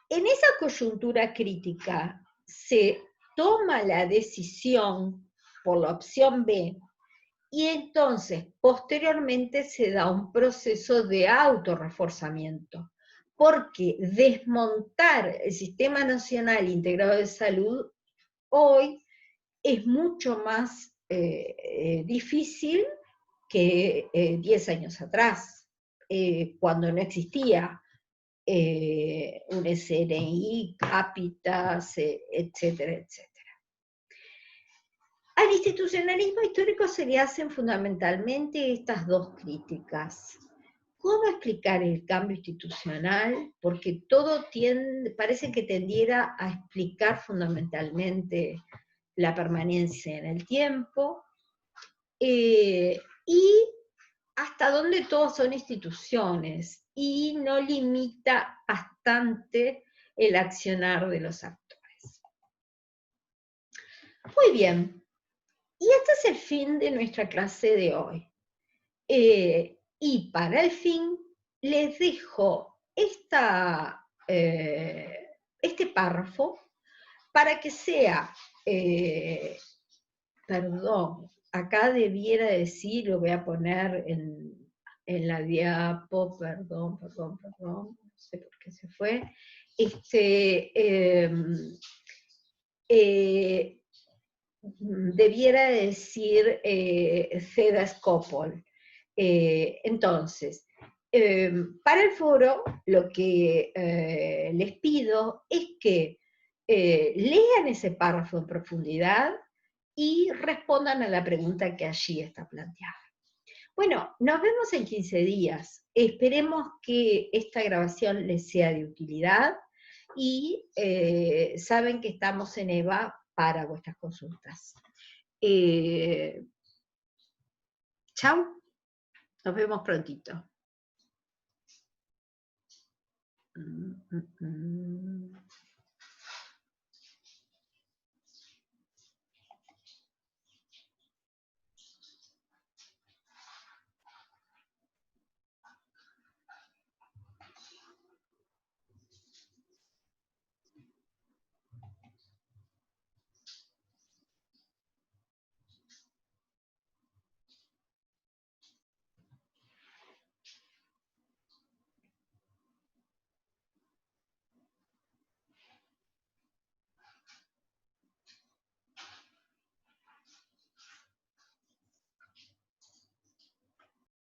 en esa coyuntura crítica se toma la decisión por la opción B, y entonces posteriormente se da un proceso de autorreforzamiento, porque desmontar el Sistema Nacional Integrado de Salud hoy es mucho más difícil que 10 años atrás, cuando no existía un SNI, cápitas, etcétera, etcétera. Al institucionalismo histórico se le hacen fundamentalmente estas dos críticas. ¿Cómo explicar el cambio institucional? Porque todo parece que tendiera a explicar fundamentalmente la permanencia en el tiempo, y hasta dónde todos son instituciones, y no limita bastante el accionar de los actores. Muy bien. Y este es el fin de nuestra clase de hoy. Y para el fin les dejo este párrafo para que sea, perdón, acá debiera decir, lo voy a poner en la diapo, perdón, no sé por qué se fue, debiera decir Ceda Scopol. Entonces, para el foro, lo que les pido es que lean ese párrafo en profundidad y respondan a la pregunta que allí está planteada. Bueno, nos vemos en 15 días. Esperemos que esta grabación les sea de utilidad, y saben que estamos en EVA para vuestras consultas. Chau, nos vemos prontito.